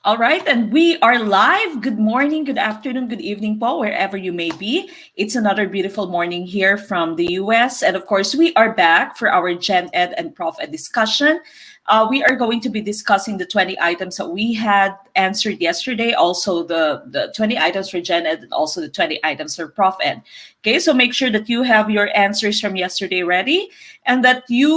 All right, and we are live. Good morning, good afternoon, good evening, po, wherever you may be. It's another beautiful morning here from the US. And of course, we are back for our GenEd and ProfEd discussion. We are going to be discussing the 20 items that we had answered yesterday, also the 20 items for GenEd and also the 20 items for ProfEd. Okay, so make sure that you have your answers from yesterday ready and that you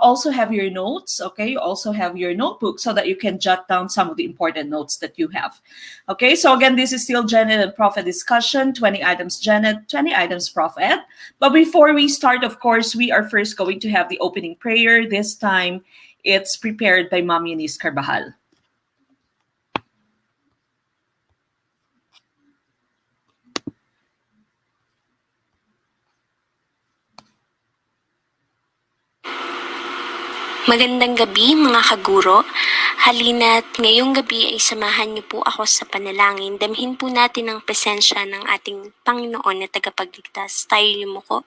also have your notes. Okay, you also have your notebook so that you can jot down some of the important notes that you have. Okay, so again, this is still GenEd and ProfEd discussion, 20 items GenEd, 20 items ProfEd. But before we start, of course, we are first going to have the opening prayer. This time, it's prepared by Ma'am Eunice Carbajal. Magandang gabi mga kaguro. Halina't ngayong gabi ay samahan niyo po ako sa panalangin. Damhin po natin ang presensya ng ating Panginoon na tagapagligtas. Tayo yumuko.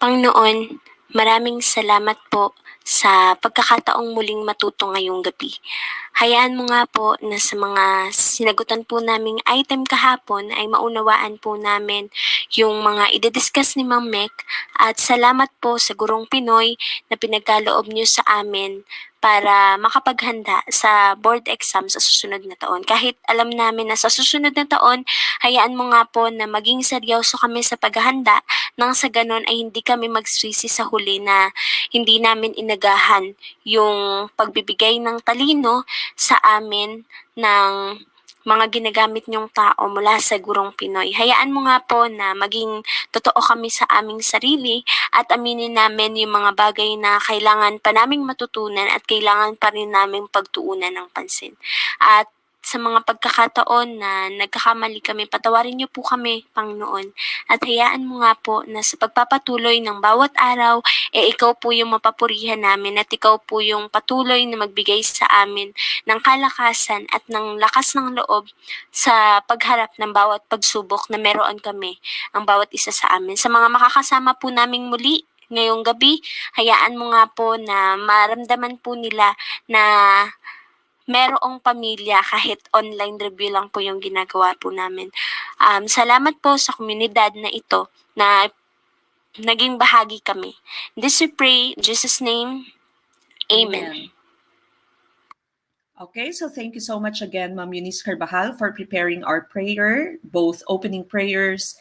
Panginoon, maraming salamat po sa pagkakataong muling matuto ngayong gabi. Hayaan mo nga po na sa mga sinagutan po naming item kahapon ay maunawaan po namin yung mga ididiscuss ni Ma'am Mek at salamat po sa Gurong Pinoy na pinagkaloob niyo sa amin para makapaghanda sa board exam sa susunod na taon. Kahit alam namin na sa susunod na taon, hayaan mo nga po na maging seryoso kami sa paghahanda nang sa ganon ay hindi kami magsisi sa huli na hindi namin inagahan yung pagbibigay ng talino sa amin ng mga ginagamit niyong tao mula sa Gurong Pinoy. Hayaan mo nga po na maging totoo kami sa aming sarili at aminin namin yung mga bagay na kailangan pa naming matutunan at kailangan pa rin naming pagtuunan ng pansin. At sa mga pagkakataon na nagkakamali kami, patawarin niyo po kami, Panginoon. At hayaan mo nga po na sa pagpapatuloy ng bawat araw, ikaw po yung mapapurihan namin at ikaw po yung patuloy na magbigay sa amin ng kalakasan at ng lakas ng loob sa pagharap ng bawat pagsubok na meron kami, ang bawat isa sa amin. Sa mga makakasama po naming muli, ngayong gabi, hayaan mo nga po na maramdaman po nila na merong pamilya kahit online review lang po yung ginagawa po namin. Salamat po sa komunidad na ito na naging bahagi kami. This we pray, in Jesus' name, Amen. Okay, so thank you so much again, Ma'am Eunice Carbajal, for preparing our prayer, both opening prayers,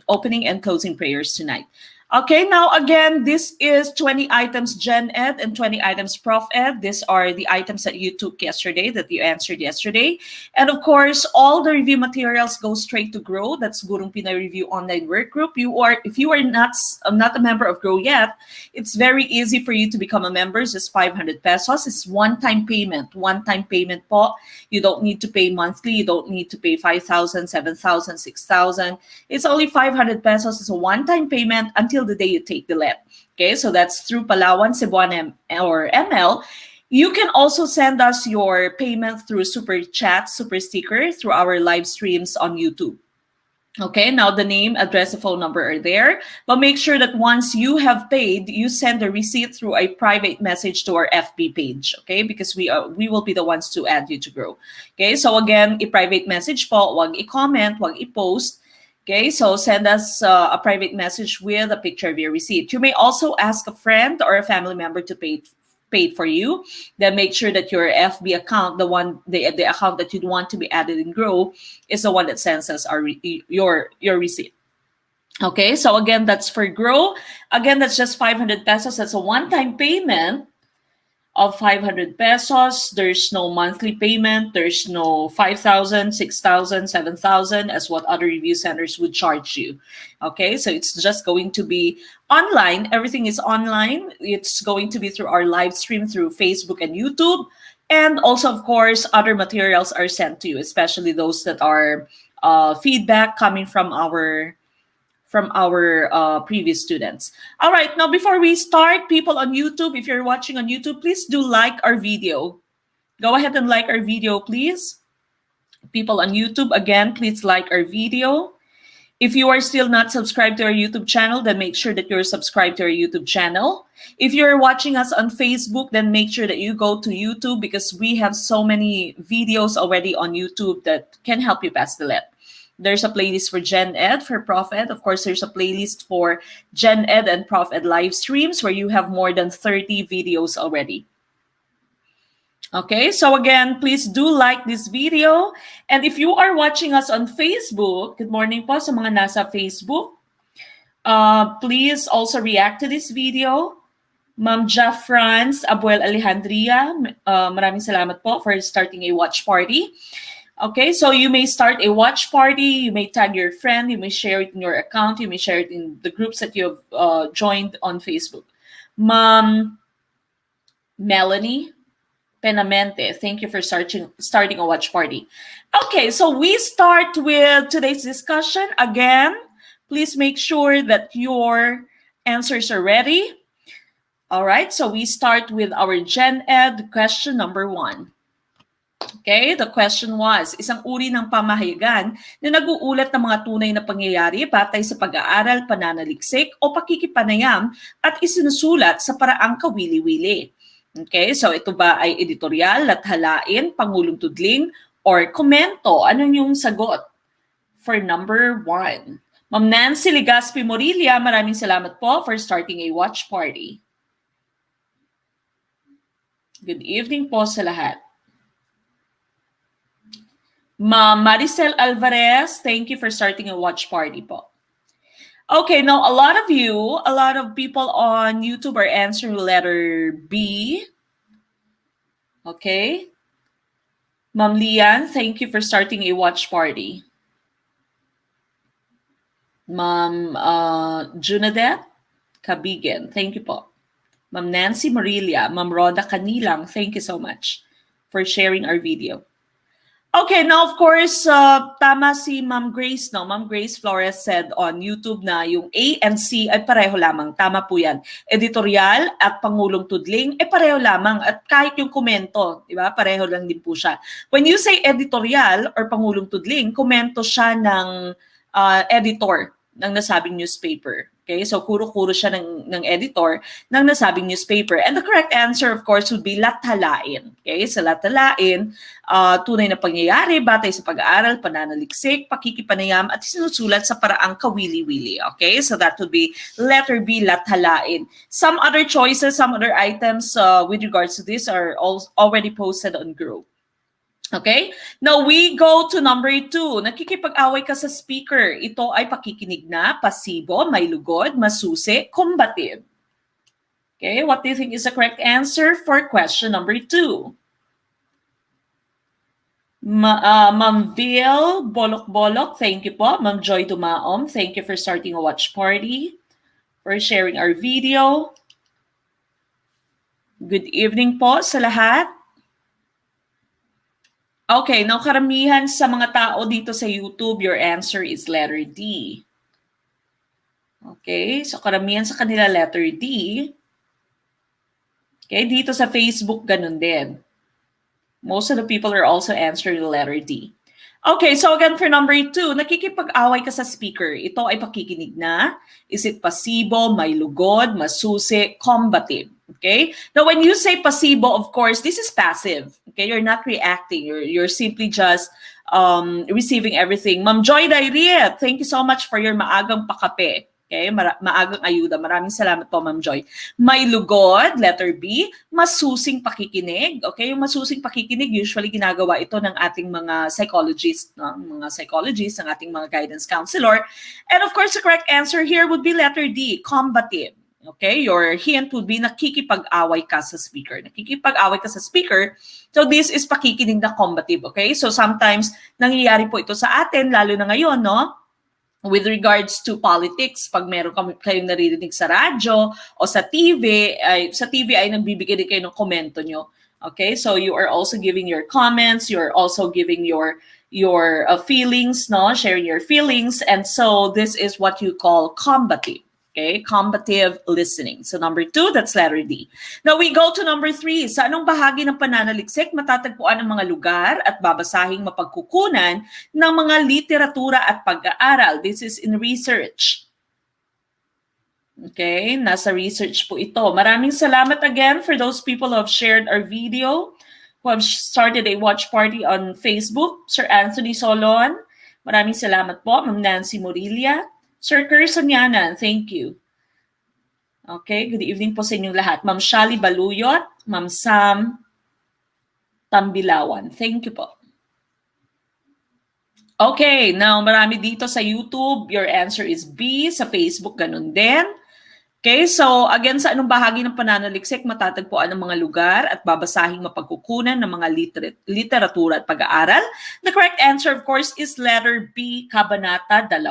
opening and closing prayers tonight. Okay, now again, this is 20 items GenEd and 20 items ProfEd. These are the items that you took yesterday, that you answered yesterday. And of course, all the review materials go straight to GROW. That's Gurong Pinoy Review Online Workgroup. If you are not a member of GROW yet, it's very easy for you to become a member. It's just 500 pesos. It's one-time payment. One-time payment po. You don't need to pay monthly. You don't need to pay 5,000, 7,000, 6,000. It's only 500 pesos. It's a one-time payment until the day you take the LEP. Okay, so that's through Palawan, Cebuana, or ML. You can also send us your payment through Super Chat, Super Sticker, through our live streams on YouTube. Okay, now the name, address, and phone number are there. But make sure that once you have paid, you send a receipt through a private message to our FB page. Okay, because we will be the ones to add you to GROW. Okay, so again, i-private message po, wag i-comment, wag i-post. Okay, so send us a private message with a picture of your receipt. You may also ask a friend or a family member to pay for you. Then make sure that your FB account, the account that you'd want to be added in GROW, is the one that sends us your receipt. Okay, so again, that's for GROW. Again, that's just 500 pesos. That's a one-time payment of 500 pesos. There's no monthly payment. There's no 5,000, 6,000, 7,000 as what other review centers would charge you. Okay, so it's just going to be online. Everything is online. It's going to be through our live stream through Facebook and YouTube. And also, of course, other materials are sent to you, especially those that are feedback coming from our previous students. All right, now before we start, people on YouTube, if you're watching on YouTube, please do like our video. Go ahead and like our video, please. People on YouTube, again, please like our video. If you are still not subscribed to our YouTube channel, then make sure that you're subscribed to our YouTube channel. If you're watching us on Facebook, then make sure that you go to YouTube because we have so many videos already on YouTube that can help you pass the let. There's a playlist for GenEd, for ProfEd. Of course, there's a playlist for GenEd and ProfEd live streams where you have more than 30 videos already. Okay, so again, please do like this video. And if you are watching us on Facebook, good morning po sa mga nasa Facebook. Please also react to this video. Ma'am Jeff Franz, Abuel Alejandria, maraming salamat po for starting a watch party. Okay, so you may start a watch party, you may tag your friend, you may share it in your account, you may share it in the groups that you have joined on Facebook. Ma'am Melanie Penamente, thank you for starting a watch party. Okay, so we start with today's discussion. Again, please make sure that your answers are ready. All right, so we start with our GenEd question number 1. Okay, the question was, isang uri ng pamahayagan na nag-uulat ng mga tunay na pangyayari batay sa pag-aaral, pananaliksik o pakikipanayam at isinusulat sa paraang kawili-wili. Okay, so ito ba ay editorial, lathalain, pangulong tudling, or komento? Ano yung sagot for number 1? Ma'am Nancy Legaspi Morilia, maraming salamat po for starting a watch party. Good evening po sa lahat. Ma'am Maricel Alvarez, thank you for starting a watch party po. Okay, now a lot of people on YouTube are answering letter B. Okay. Ma'am Lian, thank you for starting a watch party. Ma'am Junadette Cabigan, thank you po. Ma'am Nancy Marilia, Ma'am Rhoda Canilang, thank you so much for sharing our video. Okay, now of course, tama si Ma'am Grace, no? Ma'am Grace Flores said on YouTube na yung A and C ay pareho lamang. Tama po yan. Editorial at pangulong tudling ay pareho lamang. At kahit yung komento, di ba? Pareho lang din po siya. When you say editorial or pangulong tudling, komento siya ng editor ng nasabing newspaper. Okay, so kuro-kuro siya ng editor ng nasabing newspaper. And the correct answer, of course, would be lathalain. Okay, so lathalain, tunay na pangyayari, batay sa pag-aaral, pananaliksik, pakikipanayam, at sinusulat sa paraang kawili-wili. Okay, so that would be letter B, lathalain. Some other choices, some other items with regards to this are already posted on group. Okay? Now, we go to number 2. Nakikipag-away ka sa speaker. Ito ay pakikinig na, pasibo, may lugod, masusi, combative. Okay? What do you think is the correct answer for question number 2? Ma'am Vil Bolok-Bolok, thank you po. Ma'am Joy Dumaom, thank you for starting a watch party, for sharing our video. Good evening po sa lahat. Okay, now karamihan sa mga tao dito sa YouTube, your answer is letter D. Okay, so karamihan sa kanila letter D. Okay, dito sa Facebook, ganun din. Most of the people are also answering the letter D. Okay, so again for number 2, nakikipag-away ka sa speaker. Ito ay pakikinig na. Is it pasibo, may lugod, masusi, combative? Okay? Now, when you say pasibo, of course, this is passive. Okay? You're not reacting. You're simply just receiving everything. Ma'am Joy Dairia, thank you so much for your maagang pakape. Okay? Maagang ayuda. Maraming salamat po, Ma'am Joy. May lugod, letter B, masusing pakikinig. Okay? Yung masusing pakikinig, usually ginagawa ito ng ating mga psychologists, no? Mga psychologists, ng ating mga guidance counselor. And of course, the correct answer here would be letter D, combative. Okay, your hint would be nakikipag-away ka sa speaker. Nakikipag-away ka sa speaker. So this is pakikinig na combative. Okay, so sometimes nangyayari po ito sa atin, lalo na ngayon, no? With regards to politics, pag meron kayong naririnig sa radyo o sa TV ay nagbibigay din kayo ng komento nyo. Okay, so you are also giving your comments, you're also giving your feelings, no? Sharing your feelings, and so this is what you call combative. Okay, combative listening. So number 2, that's letter D. Now we go to number 3. Sa anong bahagi ng pananaliksik matatagpuan ang mga lugar at babasahing mapagkukunan ng mga literatura at pag-aaral? This is in research. Okay, nasa research po ito. Maraming salamat again for those people who have shared our video, who have started a watch party on Facebook. Sir Anthony Solon, maraming salamat po. Ma'am Nancy Morilia, Sir Kersonyanan, thank you. Okay, good evening po sa inyong lahat. Ma'am Shali Baluyot, Ma'am Sam Tambilawan, thank you po. Okay, now marami dito sa YouTube. Your answer is B. Sa Facebook, ganun din. Okay, so again, sa anong bahagi ng pananaliksik matatagpuan ang mga lugar at babasahing mapagkukunan ng mga literatura at pag-aaral? The correct answer, of course, is letter B, Kabanata 2.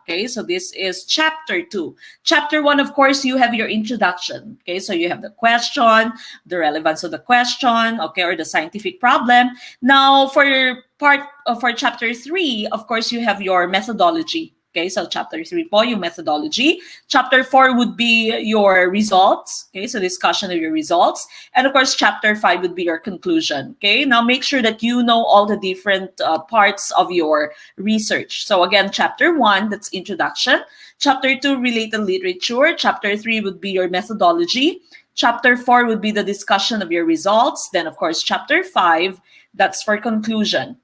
Okay, so this is chapter 2. Chapter 1, of course, you have your introduction. Okay, so you have the question, the relevance of the question, okay, or the scientific problem. Now, for chapter 3, of course, you have your methodology. Okay, so chapter 3 po, yung methodology. Chapter 4 would be your results. Okay, so discussion of your results. And of course, chapter 5 would be your conclusion. Okay, now make sure that you know all the different parts of your research. So again, chapter 1, that's introduction. Chapter 2, related literature. Chapter 3 would be your methodology. Chapter 4 would be the discussion of your results. Then of course, chapter 5, that's for conclusion.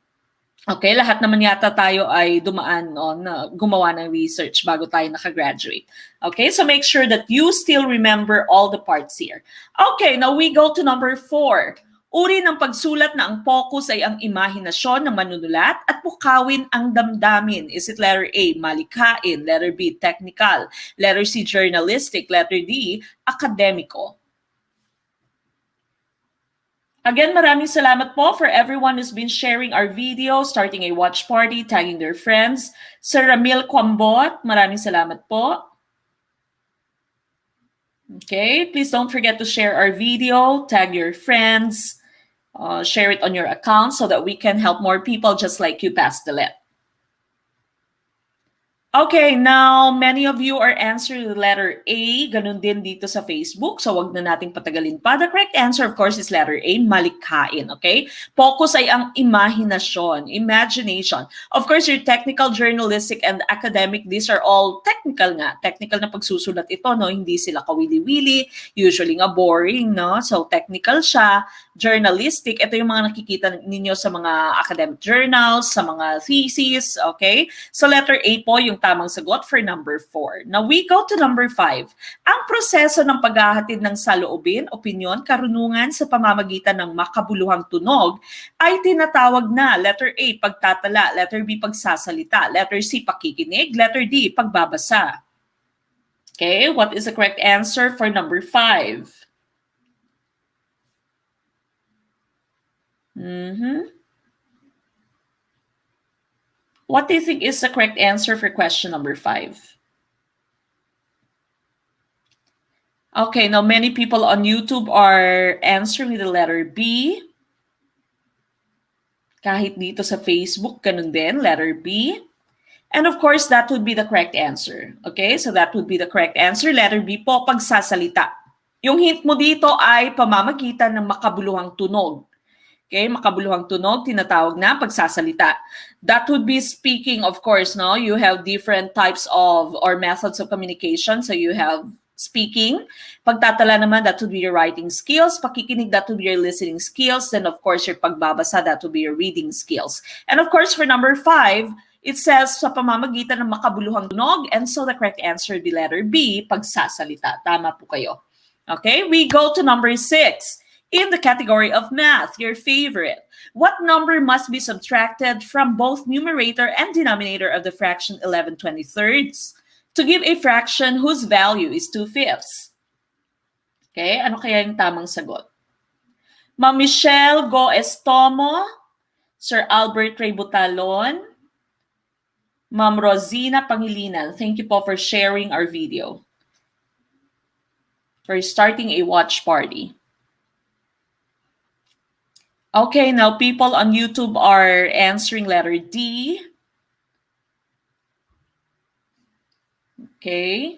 Okay, lahat naman yata tayo ay dumaan na gumawa ng research bago tayo nakagraduate. Okay, so make sure that you still remember all the parts here. Okay, now we go to number 4. Uri ng pagsulat na ang focus ay ang imahinasyon ng manunulat at pukawin ang damdamin. Is it letter A, malikhain, letter B, technical, letter C, journalistic, letter D, akademiko? Again, maraming salamat po for everyone who's been sharing our video, starting a watch party, tagging their friends. Sir Ramil Kwambot, maraming salamat po. Okay, please don't forget to share our video, tag your friends, share it on your account so that we can help more people just like you pass the let. Okay, now many of you are answering the letter A. Ganun din dito sa Facebook. So wag na nating patagalin pa. The correct answer, of course, is letter A, malikhain. Okay? Focus ay ang imahinasyon, imagination. Of course, your technical, journalistic, and academic, these are all technical nga. Technical na pagsusulat ito, no? Hindi sila kawili-wili. Usually nga boring, no? So technical siya. Journalistic, ito yung mga nakikita ninyo sa mga academic journals, sa mga theses, okay? So letter A po yung tamang sagot for number 4. Now we go to number 5. Ang proseso ng paghahatid ng saloobin, opinyon, karunungan sa pamamagitan ng makabuluhang tunog ay tinatawag na letter A, pagtatala, letter B, pagsasalita, letter C, pakikinig, letter D, pagbabasa. Okay, what is the correct answer for number 5? What do you think is the correct answer for question number 5? Okay, now many people on YouTube are answering the letter B. Kahit dito sa Facebook, ganun din, letter B. And of course, that would be the correct answer. Okay, so that would be the correct answer. Letter B po, pagsasalita. Yung hint mo dito ay pamamagitan ng makabuluhang tunog. Okay, makabuluhang tunog, tinatawag na pagsasalita. That would be speaking, of course, no? You have different types of or methods of communication. So you have speaking. Pagtatala naman, that would be your writing skills. Pakikinig, that would be your listening skills. Then, of course, your pagbabasa, that would be your reading skills. And of course, for number 5, it says sa pamamagitan ng makabuluhang tunog. And so the correct answer would be letter B, pagsasalita. Tama po kayo. Okay, we go to number 6. In the category of math, your favorite, what number must be subtracted from both numerator and denominator of the fraction 11/23 to give a fraction whose value is 2/5? Okay, ano kaya yung tamang sagot? Ma'am Michelle Go Estomo, Sir Albert Ray Butalon, Ma'am Rosina Pangilinan, thank you po for sharing our video. For starting a watch party. Okay, now people on YouTube are answering letter D. Okay.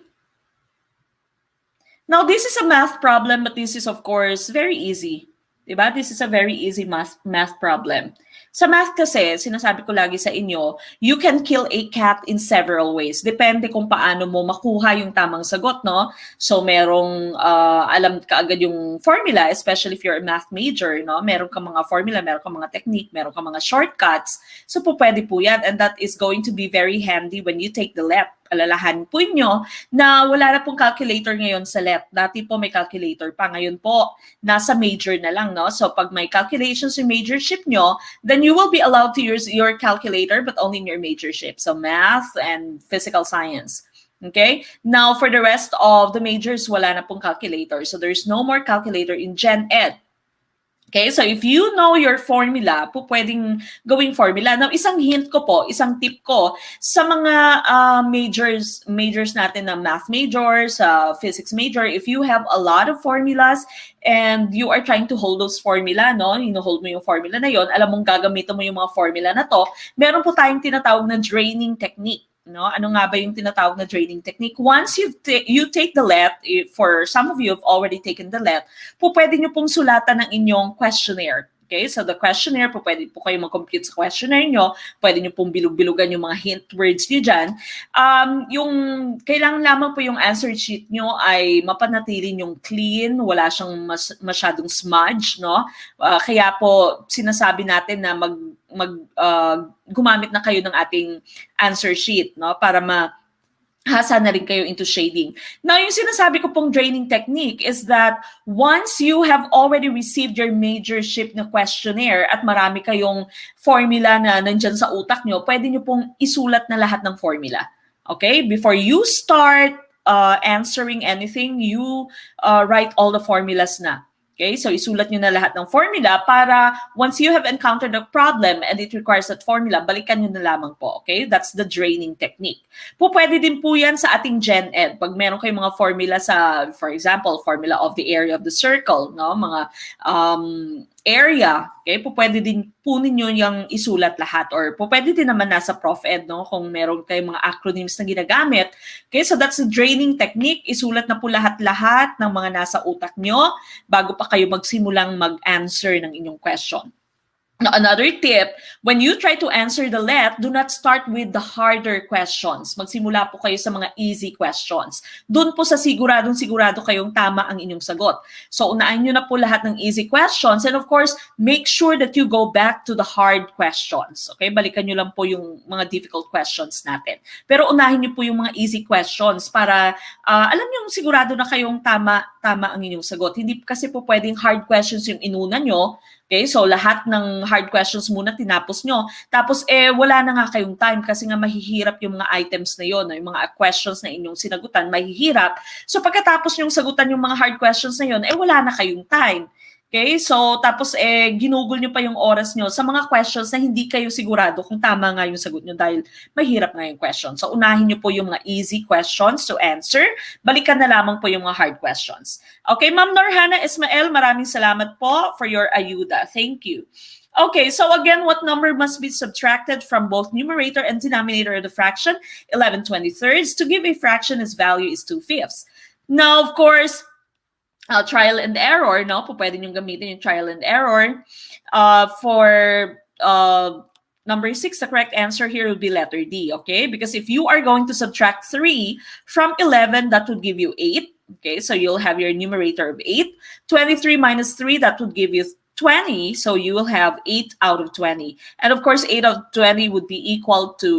Now, this is a math problem, but this is, of course, very easy. Diba? This is a very easy math problem. Sa math kasi, sinasabi ko lagi sa inyo, you can kill a cat in several ways. Depende kung paano mo makuha yung tamang sagot, no? So, merong, alam ka agad yung formula, especially if you're a math major, no? Meron ka mga formula, meron ka mga technique, meron ka mga shortcuts. So, pwede po yan. And that is going to be very handy when you take the LEP. Alalahan po nyo na wala na pong calculator ngayon sa LEP. Dati po may calculator pa. Ngayon po, nasa major na lang, no? So, pag may calculations yung majorship nyo, then you will be allowed to use your calculator but only in your majorship. So, math and physical science. Okay? Now, for the rest of the majors, wala na pong calculator. So, there's no more calculator in GenEd. Okay, so if you know your formula, po pwedeng gawing formula. Now, isang hint ko po, isang tip ko, sa mga majors natin na math major, sa physics major, if you have a lot of formulas and you are trying to hold those formula, no? Hino-hold mo yung formula na yon, alam mong gagamitin mo yung mga formula na to, meron po tayong tinatawag na draining technique. No, ano nga ba yung tinatawag na draining technique? Once you take the LET, for some of you have already taken the LET, po pwede nyo pong sulatan ng inyong questionnaire. Okay, so the questionnaire, po pwede po kayo mag-compute sa questionnaire nyo, pwede nyo pong bilog-bilugan yung mga hint words nyo dyan. Yung kailangan lamang po yung answer sheet nyo ay mapanatiling yung clean, wala siyang masyadong smudge, no? Kaya po sinasabi natin na gumamit na kayo ng ating answer sheet, no, para hasa na rin kayo into shading. Now, yung sinasabi ko pong draining technique is that once you have already received your majorship na questionnaire at marami kayong formula na nandyan sa utak nyo, pwede nyo pong isulat na lahat ng formula. Okay? Before you start answering anything, you write all the formulas na. Okay, so isulat nyo na lahat ng formula para once you have encountered a problem and it requires that formula, balikan nyo na lamang po. Okay, that's the draining technique. Pwede din po yan sa ating GenEd. Pag meron kayong mga formula sa, for example, formula of the area of the circle, no, mga area, okay, pwede din po ninyo yung isulat lahat, or pwede din naman nasa ProfEd, no, kung meron kayong mga acronyms na ginagamit. Okay, so that's the draining technique. Isulat na po lahat-lahat ng mga nasa utak nyo bago pa kayo magsimulang mag-answer ng inyong question. Now, another tip, when you try to answer the LET, do not start with the harder questions. Magsimula po kayo sa mga easy questions. Doon po sa sigurado kayong tama ang inyong sagot. So, unahin nyo na po lahat ng easy questions, and of course, make sure that you go back to the hard questions. Okay? Balikan nyo lang po yung mga difficult questions natin. Pero unahin nyo po yung mga easy questions para alam nyo sigurado na kayong tama ang inyong sagot. Hindi kasi po pwedeng hard questions yung inuna nyo. Okay, so lahat ng hard questions muna tinapos nyo. Tapos, wala na nga kayong time kasi nga mahihirap yung mga items na yon, yung mga questions na inyong sinagutan, mahihirap. So, pagkatapos nyong sagutan yung mga hard questions na yon, wala na kayong time. Okay, so tapos ginugol nyo pa yung oras nyo sa mga questions na hindi kayo sigurado kung tama nga yung sagot nyo dahil mahirap nga yung question. So unahin nyo po yung mga easy questions to answer. Balikan na lamang po yung mga hard questions. Okay, Ma'am Norhana Ismael, maraming salamat po for your ayuda. Thank you. Okay, so again, what number must be subtracted from both numerator and denominator of the fraction? 11/23. To give a fraction its value is 2/5. Now, of course, trial and error, no? Pwede nyo gamitin yung trial and error. For number 6, the correct answer here would be letter D, okay? Because if you are going to subtract 3 from 11, that would give you 8. Okay, so you'll have your numerator of 8. 23 minus 3, that would give you 20, so you will have 8 out of 20. And of course, 8 out of 20 would be equal to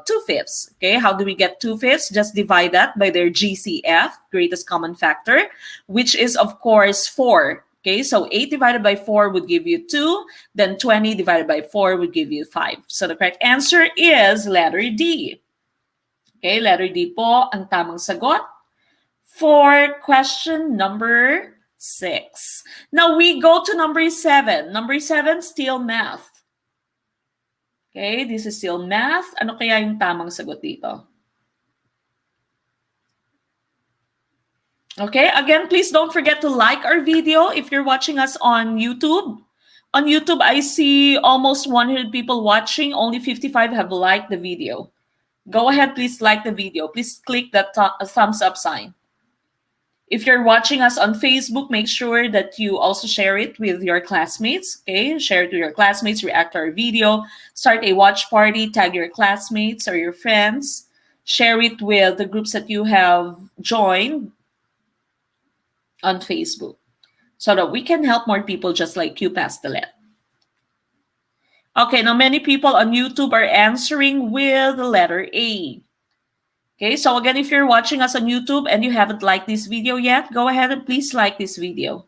2/5. Okay, how do we get 2/5? Just divide that by their GCF, greatest common factor, which is of course 4. Okay, so 8 divided by 4 would give you 2, then 20 divided by 4 would give you 5. So the correct answer is letter D. Okay, letter D po ang tamang sagot for question number 6. Now we go to number 7. Number 7, still math. Okay, this is still math. Ano kaya yung tamang sagot dito? Okay, again, please don't forget to like our video if you're watching us on YouTube. On YouTube, I see almost 100 people watching. Only 55 have liked the video. Go ahead, please like the video. Please click that thumbs up sign. If you're watching us on Facebook, make sure that you also share it with your classmates. Okay, share it with your classmates, react to our video, start a watch party, tag your classmates or your friends, share it with the groups that you have joined on Facebook so that we can help more people just like you pass the let. Okay, now many people on YouTube are answering with the letter A. Okay, so again, if you're watching us on YouTube and you haven't liked this video yet, go ahead and please like this video.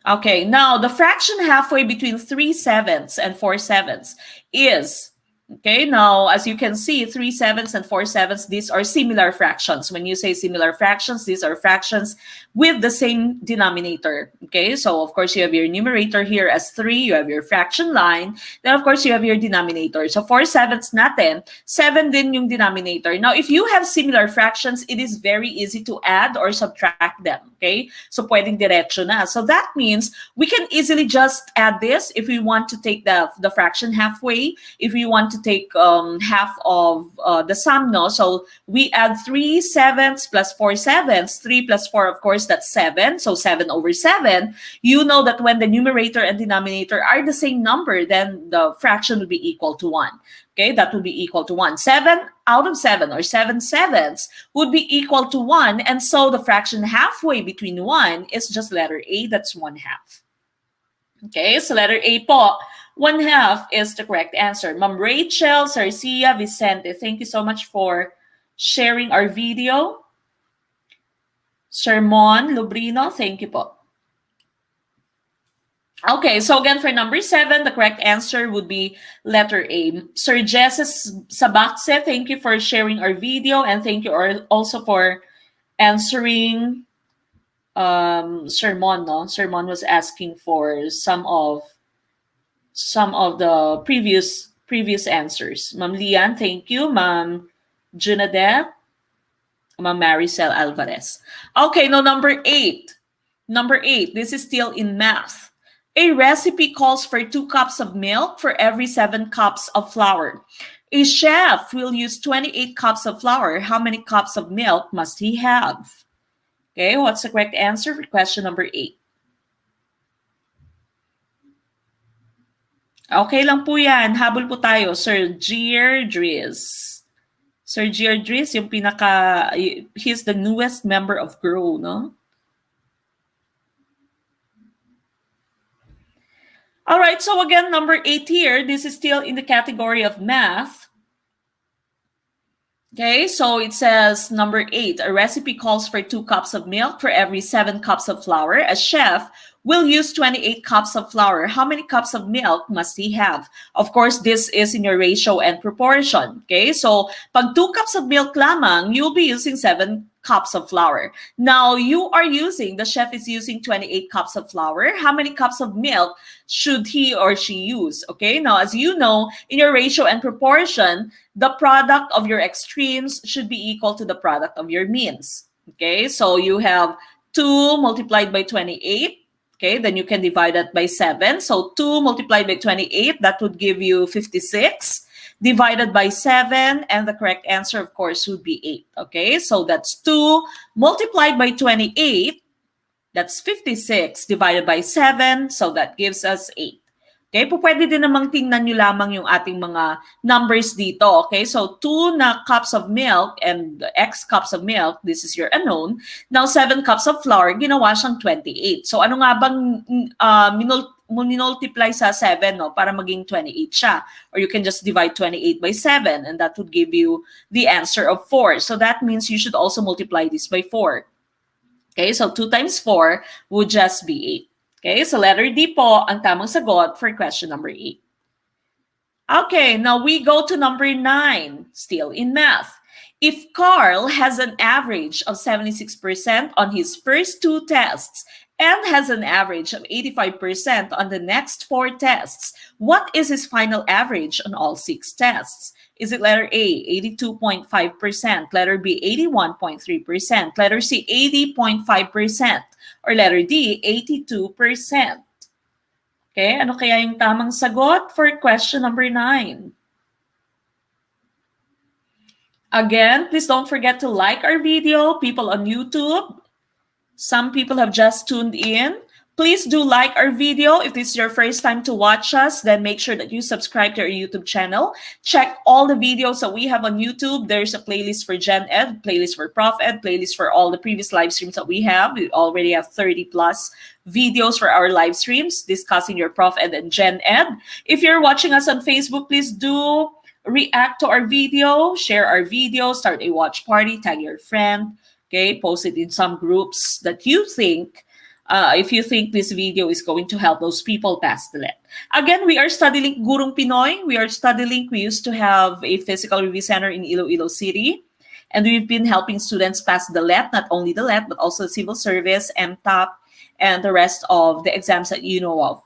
Okay, now the fraction halfway between 3/7 and 4/7 is, okay, now as you can see, 3/7 and 4/7, these are similar fractions. When you say similar fractions, these are fractions with the same denominator. Okay, so of course you have your numerator here as 3, you have your fraction line, then of course you have your denominator. So 4/7 natin, 7 din yung denominator. Now if you have similar fractions, it is very easy to add or subtract them. Okay, so pwedeng diretso na. So that means we can easily just add this if we want to take the fraction halfway, if we want to take half of the sum, no? So we add 3/7 plus 4/7. 3 plus 4, of course, that's 7. So 7 over 7. You know that when the numerator and denominator are the same number, then the fraction will be equal to 1. Okay, that would be equal to 1. 7 out of 7 or 7/7 would be equal to 1. And so the fraction halfway between 1 is just letter A, that's 1/2. Okay, so letter A po, 1/2 is the correct answer. Ma'am Rachel, Sarcia, Vicente, thank you so much for sharing our video. Sermon Lubrino, thank you po. Okay, so again, for number 7, the correct answer would be letter A. Sir Jesus Sabakse, thank you for sharing our video, and thank you also for answering Sermon. No? Sermon was asking for some of the previous answers. Ma'am Lian, thank you. Ma'am Junadette, Ma'am Maricel Alvarez. Okay, now number 8. Number 8, this is still in math. A recipe calls for 2 cups of milk for every 7 cups of flour. A chef will use 28 cups of flour. How many cups of milk must he have? Okay, what's the correct answer for question number 8? Okay lang po yan. Habol po tayo. Sir Gierdris. Sir Gierdris, yung he's the newest member of GROW, no? All right, so again, number 8 here, this is still in the category of math. Okay, so it says number 8, a recipe calls for 2 cups of milk for every 7 cups of flour. A chef will use 28 cups of flour. How many cups of milk must he have? Of course, this is in your ratio and proportion. Okay, so pag 2 cups of milk lamang, you'll be using 7 cups of flour. Now, the chef is using 28 cups of flour. How many cups of milk should he or she use? Okay, now as you know, in your ratio and proportion, the product of your extremes should be equal to the product of your means. Okay, so you have 2 multiplied by 28. Okay, then you can divide that by 7. So 2 multiplied by 28, that would give you 56. Divided by 7, and the correct answer, of course, would be 8. Okay, so that's 2 multiplied by 28, that's 56, divided by 7, so that gives us 8. Okay, po pwede din namang tingnan nyo lamang yung ating mga numbers dito. Okay, so 2 na cups of milk and X cups of milk, this is your unknown. Now, 7 cups of flour, ginawa siyang 28. So, ano nga bang multiply sa 7, no, para maging 28 siya? Or you can just divide 28 by 7, and that would give you the answer of 4. So, that means you should also multiply this by 4. Okay, so 2 times 4 would just be 8. Okay, so letter D po ang tamang sagot for question number 8. Okay, now we go to number 9, still in math. If Carl has an average of 76% on his first 2 tests and has an average of 85% on the next 4 tests, what is his final average on all 6 tests? Is it letter A, 82.5%, letter B, 81.3%, letter C, 80.5%, or letter D, 82%? Okay, ano kaya yung tamang sagot for question number 9? Again, please don't forget to like our video. People on YouTube, some people have just tuned in. Please do like our video. If this is your first time to watch us, then make sure that you subscribe to our YouTube channel. Check all the videos that we have on YouTube. There's a playlist for GenEd, playlist for ProfEd, playlist for all the previous live streams that we have. We already have 30 plus videos for our live streams discussing your ProfEd and GenEd. If you're watching us on Facebook, please do react to our video, share our video, start a watch party, tag your friend. Okay, post it in some groups that you think, if you think this video is going to help those people pass the let. Again, we are studying Gurong Pinoy. We are studying. We used to have a physical review center in Iloilo City. And we've been helping students pass the let, not only the let, but also civil service, MTOP, and the rest of the exams that you know of.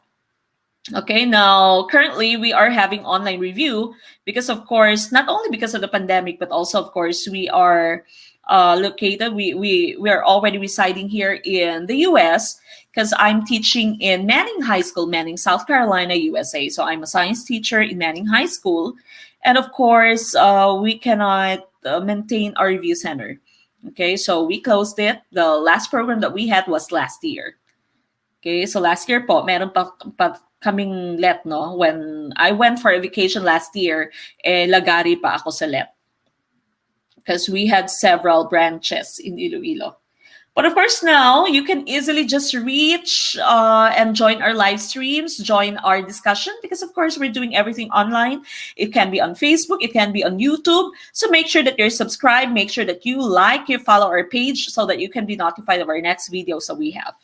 Okay, now currently we are having online review because, of course, not only because of the pandemic, but also, of course, we are located. We are already residing here in the U.S. because I'm teaching in Manning High School, Manning, South Carolina, USA. So I'm a science teacher in Manning High School, and of course, we cannot maintain our review center. Okay, so we closed it. The last program that we had was last year. Okay, so last year po, meron pa kaming let, no? When I went for a vacation last year, lagari pa ako sa let. Because we had several branches in Iloilo. But of course, now you can easily just reach and join our live streams, join our discussion, because of course, we're doing everything online. It can be on Facebook, it can be on YouTube. So make sure that you're subscribed, make sure that you like, you follow our page so that you can be notified of our next videos that we have.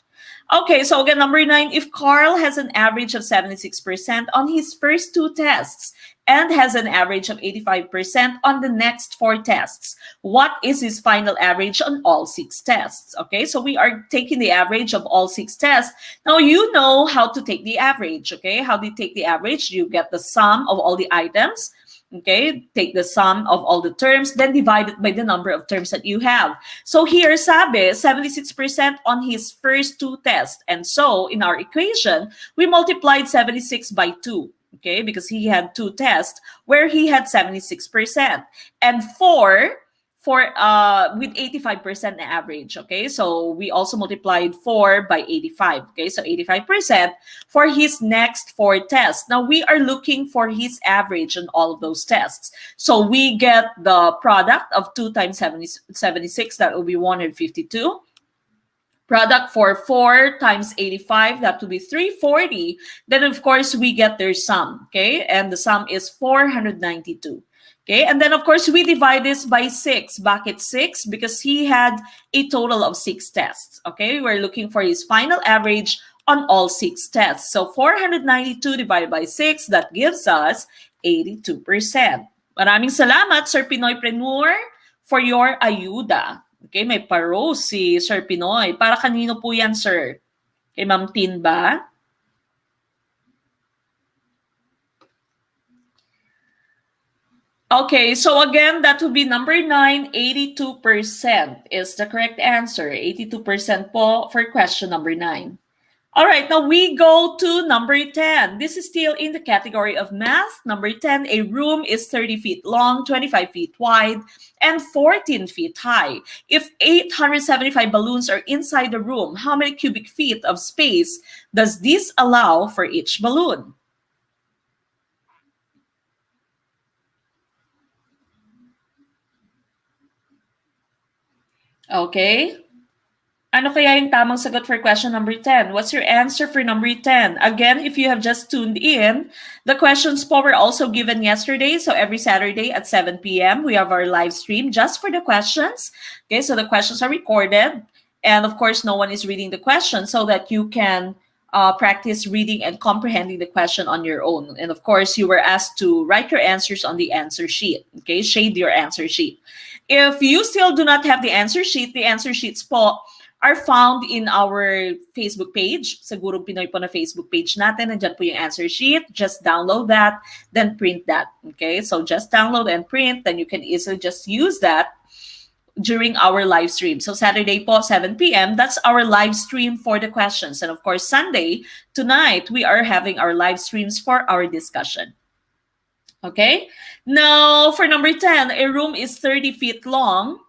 Okay, so again, number 9, if Carl has an average of 76% on his first 2 tests and has an average of 85% on the next 4 tests, what is his final average on all 6 tests? Okay, so we are taking the average of all 6 tests. Now, you know how to take the average, okay? How do you take the average? You get the sum of all the items. Okay, take the sum of all the terms, then divide it by the number of terms that you have. So here, sabi, 76% on his first 2 tests. And so in our equation, we multiplied 76 by 2. Okay, because he had 2 tests where he had 76%. And 4 with 85% average. Okay, so we also multiplied 4 by 85. Okay, so 85% for his next 4 tests. Now we are looking for his average on all of those tests. So we get the product of 2 times 76, that will be 152. Product for 4 times 85, that will be 340. Then, of course, we get their sum, okay? And the sum is 492. Okay, and then, of course, we divide this by 6, bracket 6, because he had a total of 6 tests. Okay, we're looking for his final average on all 6 tests. So 492 divided by 6, that gives us 82%. Maraming salamat, Sir Pinoypreneur, for your ayuda. Okay, may paro si Sir Pinoy. Para kanino po yan, sir? Kay Ma'am Tin ba? Okay, so again, that would be number 9, 82% is the correct answer. 82% po for question number 9. All right, now we go to number 10. This is still in the category of math. Number 10, a room is 30 feet long, 25 feet wide, and 14 feet high. If 875 balloons are inside the room, how many cubic feet of space does this allow for each balloon? Okay. Ano kaya yung tamang sagot for question number 10? What's your answer for number 10? Again, if you have just tuned in, the questions po were also given yesterday. So every Saturday at 7 p.m., we have our live stream just for the questions. Okay, so the questions are recorded. And of course, no one is reading the question so that you can practice reading and comprehending the question on your own. And of course, you were asked to write your answers on the answer sheet. Okay, shade your answer sheet. If you still do not have the answer sheets po are found in our Facebook page. Sa Gurong Pinoy po na Facebook page natin. Nandiyan po yung answer sheet. Just download that, then print that. Okay, so just download and print, then you can easily just use that during our live stream. So Saturday po, 7 p.m., that's our live stream for the questions. And of course, Sunday, tonight, we are having our live streams for our discussion. Okay? Now, for number 10, a room is 30 feet long,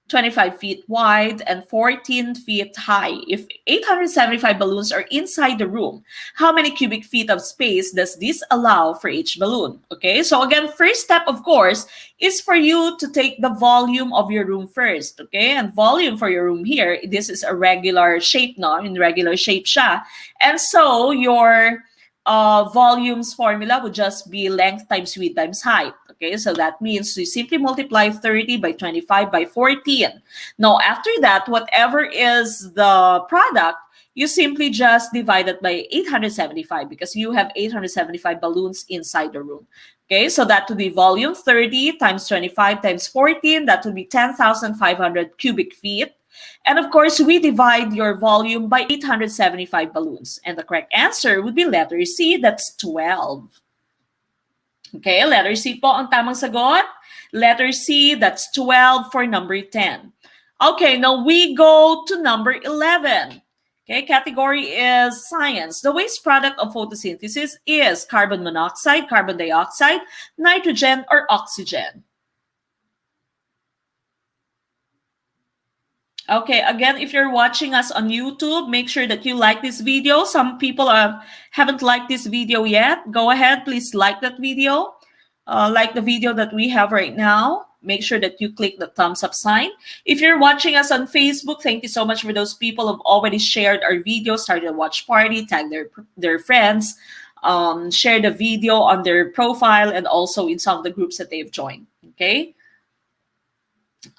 25 feet wide, and 14 feet high. If 875 balloons are inside the room, how many cubic feet of space does this allow for each balloon? Okay, so again, first step, of course, is for you to take the volume of your room first. Okay, and volume for your room here, this is a regular shape, no? In regular shape siya. And so your volumes formula would just be length times width times height. Okay, so that means you simply multiply 30 by 25 by 14. Now, after that, whatever is the product, you simply just divide it by 875 because you have 875 balloons inside the room. Okay, so that would be volume 30 times 25 times 14. That would be 10,500 cubic feet. And of course, we divide your volume by 875 balloons. And the correct answer would be letter C, that's 12. Okay, letter C po ang tamang sagot. Letter C, that's 12 for number 10. Okay, now we go to number 11. Okay, category is science. The waste product of photosynthesis is carbon monoxide, carbon dioxide, nitrogen, or oxygen. Okay, again, if you're watching us on YouTube, make sure that you like this video. Some people haven't liked this video yet. Go ahead, please like that video. Like the video that we have right now. Make sure that you click the thumbs up sign. If you're watching us on Facebook, thank you so much for those people who have already shared our video, started a watch party, tagged their friends, share the video on their profile, and also in some of the groups that they've joined. Okay.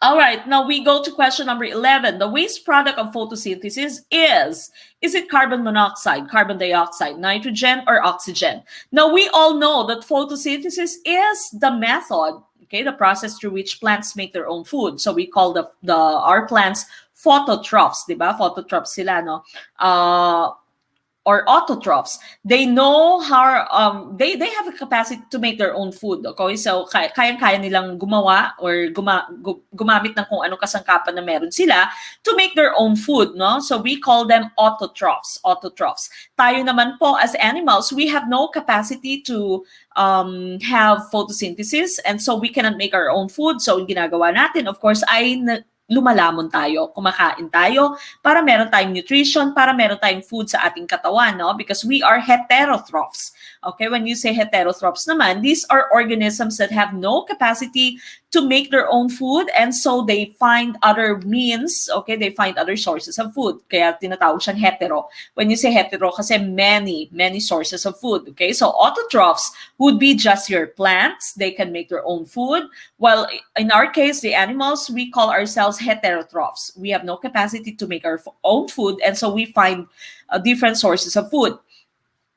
All right, now we go to question number 11. The waste product of photosynthesis is it carbon monoxide, carbon dioxide, nitrogen, or oxygen? Now, we all know that photosynthesis is the method, okay, the process through which plants make their own food. So we call our plants phototrophs, diba? Phototrophs sila, no? Or autotrophs. They know how they have a capacity to make their own food. Okay, so kaya nilang gumawa or gumamit ng kung anong kasangkapan na meron sila to make their own food, no? So we call them autotrophs. Tayo naman po as animals, we have no capacity to have photosynthesis, and so we cannot make our own food. So ginagawa natin, of course, ay lumalamon tayo, kumakain tayo para meron tayong nutrition, para meron tayong food sa ating katawan, no? Because we are heterotrophs. Okay, when you say heterotrophs naman, these are organisms that have no capacity to make their own food, and so they find other means, okay, they find other sources of food. Kaya tinatawag siyang hetero. When you say hetero, kasi many sources of food, okay? So autotrophs would be just your plants. They can make their own food. While in our case, the animals, we call ourselves heterotrophs. We have no capacity to make our own food, and so we find different sources of food.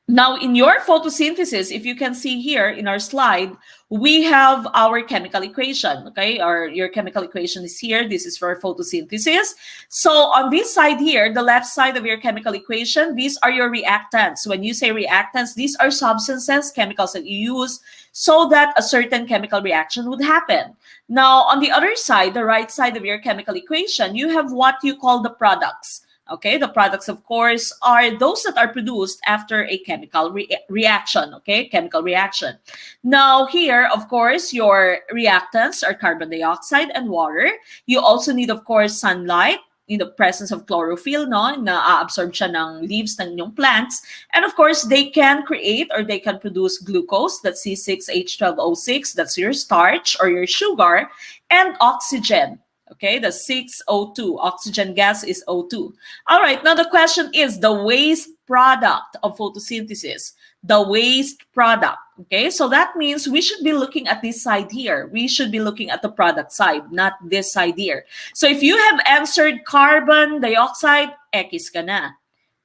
Now, in your photosynthesis, if you can see here in our slide, we have our chemical equation, okay? Your chemical equation is here. This is for photosynthesis. So on this side here, the left side of your chemical equation, these are your reactants. When you say reactants, these are substances, chemicals that you use so that a certain chemical reaction would happen. Now, on the other side, the right side of your chemical equation, you have what you call the products. Okay, the products, of course, are those that are produced after a chemical reaction, okay, chemical reaction. Now, here, of course, your reactants are carbon dioxide and water. You also need, of course, sunlight in the presence of chlorophyll, no, na-absorb siya ng leaves ng inyong plants. And of course, they can create or they can produce glucose, that's C6H12O6, that's your starch or your sugar, and oxygen. Okay, the 6O2, oxygen gas is O2. All right, now the question is the waste product of photosynthesis, the waste product. Okay, so that means we should be looking at this side here. We should be looking at the product side, not this side here. So if you have answered carbon dioxide, X ka na.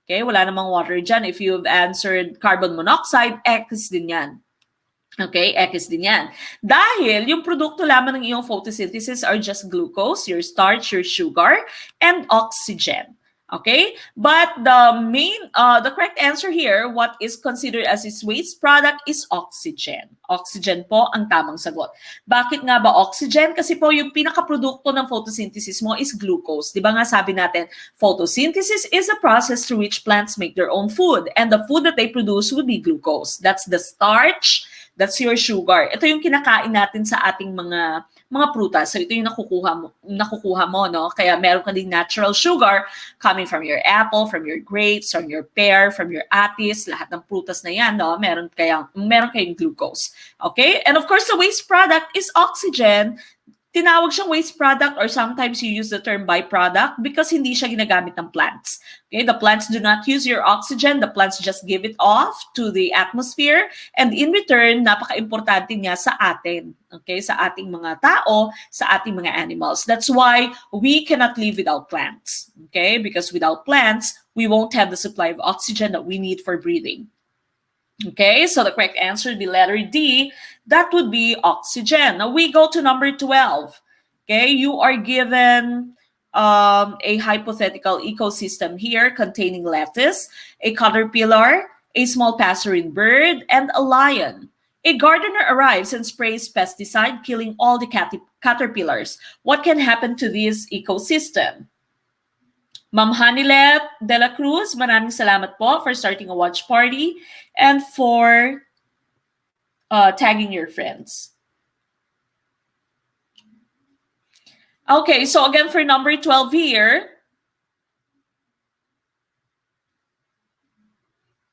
Okay, wala namang water dyan. If you have answered carbon monoxide, X din yan. Okay, X din yan. Dahil yung produkto lamang ng iyong photosynthesis are just glucose, your starch, your sugar, and oxygen. Okay, but the correct answer here, what is considered as its waste product is oxygen. Oxygen po ang tamang sagot. Bakit nga ba oxygen? Kasi po yung pinakaprodukto ng photosynthesis mo is glucose. Di ba nga sabi natin, photosynthesis is a process through which plants make their own food. And the food that they produce would be glucose. That's the starch That's your sugar. Ito yung kinakain natin sa ating mga prutas. So ito yung nakukuha mo, no? Kaya meron ka ding natural sugar coming from your apple, from your grapes, from your pear, from your atis, lahat ng prutas na yan, no? Meron kayong glucose. Okay? And of course, the waste product is oxygen. Tinawag siyang waste product, or sometimes you use the term byproduct because hindi siya ginagamit ng plants. Okay, the plants do not use your oxygen. The plants just give it off to the atmosphere, and in return, napaka-importante niya sa atin. Okay, sa ating mga tao, sa ating mga animals. That's why we cannot live without plants. Okay, because without plants, we won't have the supply of oxygen that we need for breathing. Okay, so the correct answer would be letter D. That would be oxygen. Now we go to number 12. Okay, you are given a hypothetical ecosystem here containing lettuce, a caterpillar, a small passerine bird, and a lion. A gardener arrives and sprays pesticide, killing all the caterpillars. What can happen to this ecosystem? Ma'am Hanilet de la Cruz, maraming salamat po for starting a watch party and for tagging your friends. Okay, so again for number 12 here.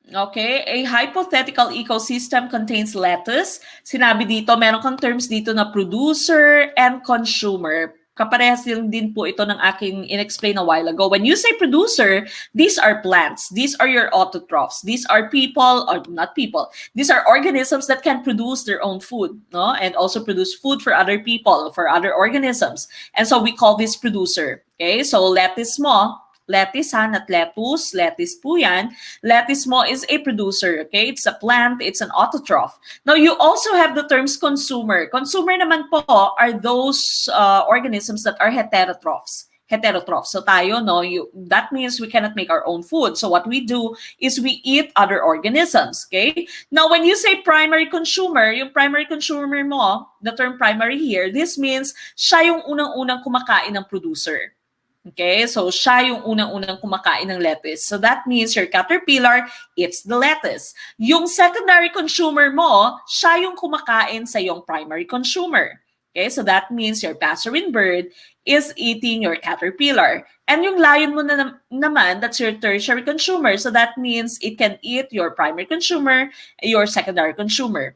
Okay, a hypothetical ecosystem contains lettuce. Sinabi dito, meron kang terms dito na producer and consumer. Kaparehas din po ito ng aking in-explain a while ago. When you say producer, these are plants. These are your autotrophs. These are people, or not people. These are organisms that can produce their own food, no? And also produce food for other people, for other organisms. And so we call this producer. Okay, so lettuce mo, lettuce ha, not lettuce, lettuce po yan. Lettuce mo is a producer, okay? It's a plant, it's an autotroph. Now, you also have the terms consumer. Consumer naman po are those organisms that are heterotrophs. Heterotrophs. So tayo, no, that means we cannot make our own food. So what we do is we eat other organisms, okay? Now, when you say primary consumer, yung primary consumer mo, the term primary here, this means siya yung unang-unang kumakain ng producer. Okay, so siya yung unang-unang kumakain ng lettuce. So that means your caterpillar eats the lettuce. Yung secondary consumer mo, siya yung kumakain sa yung primary consumer. Okay, so that means your passerine bird is eating your caterpillar. And yung lion mo naman, that's your tertiary consumer. So that means it can eat your primary consumer, your secondary consumer.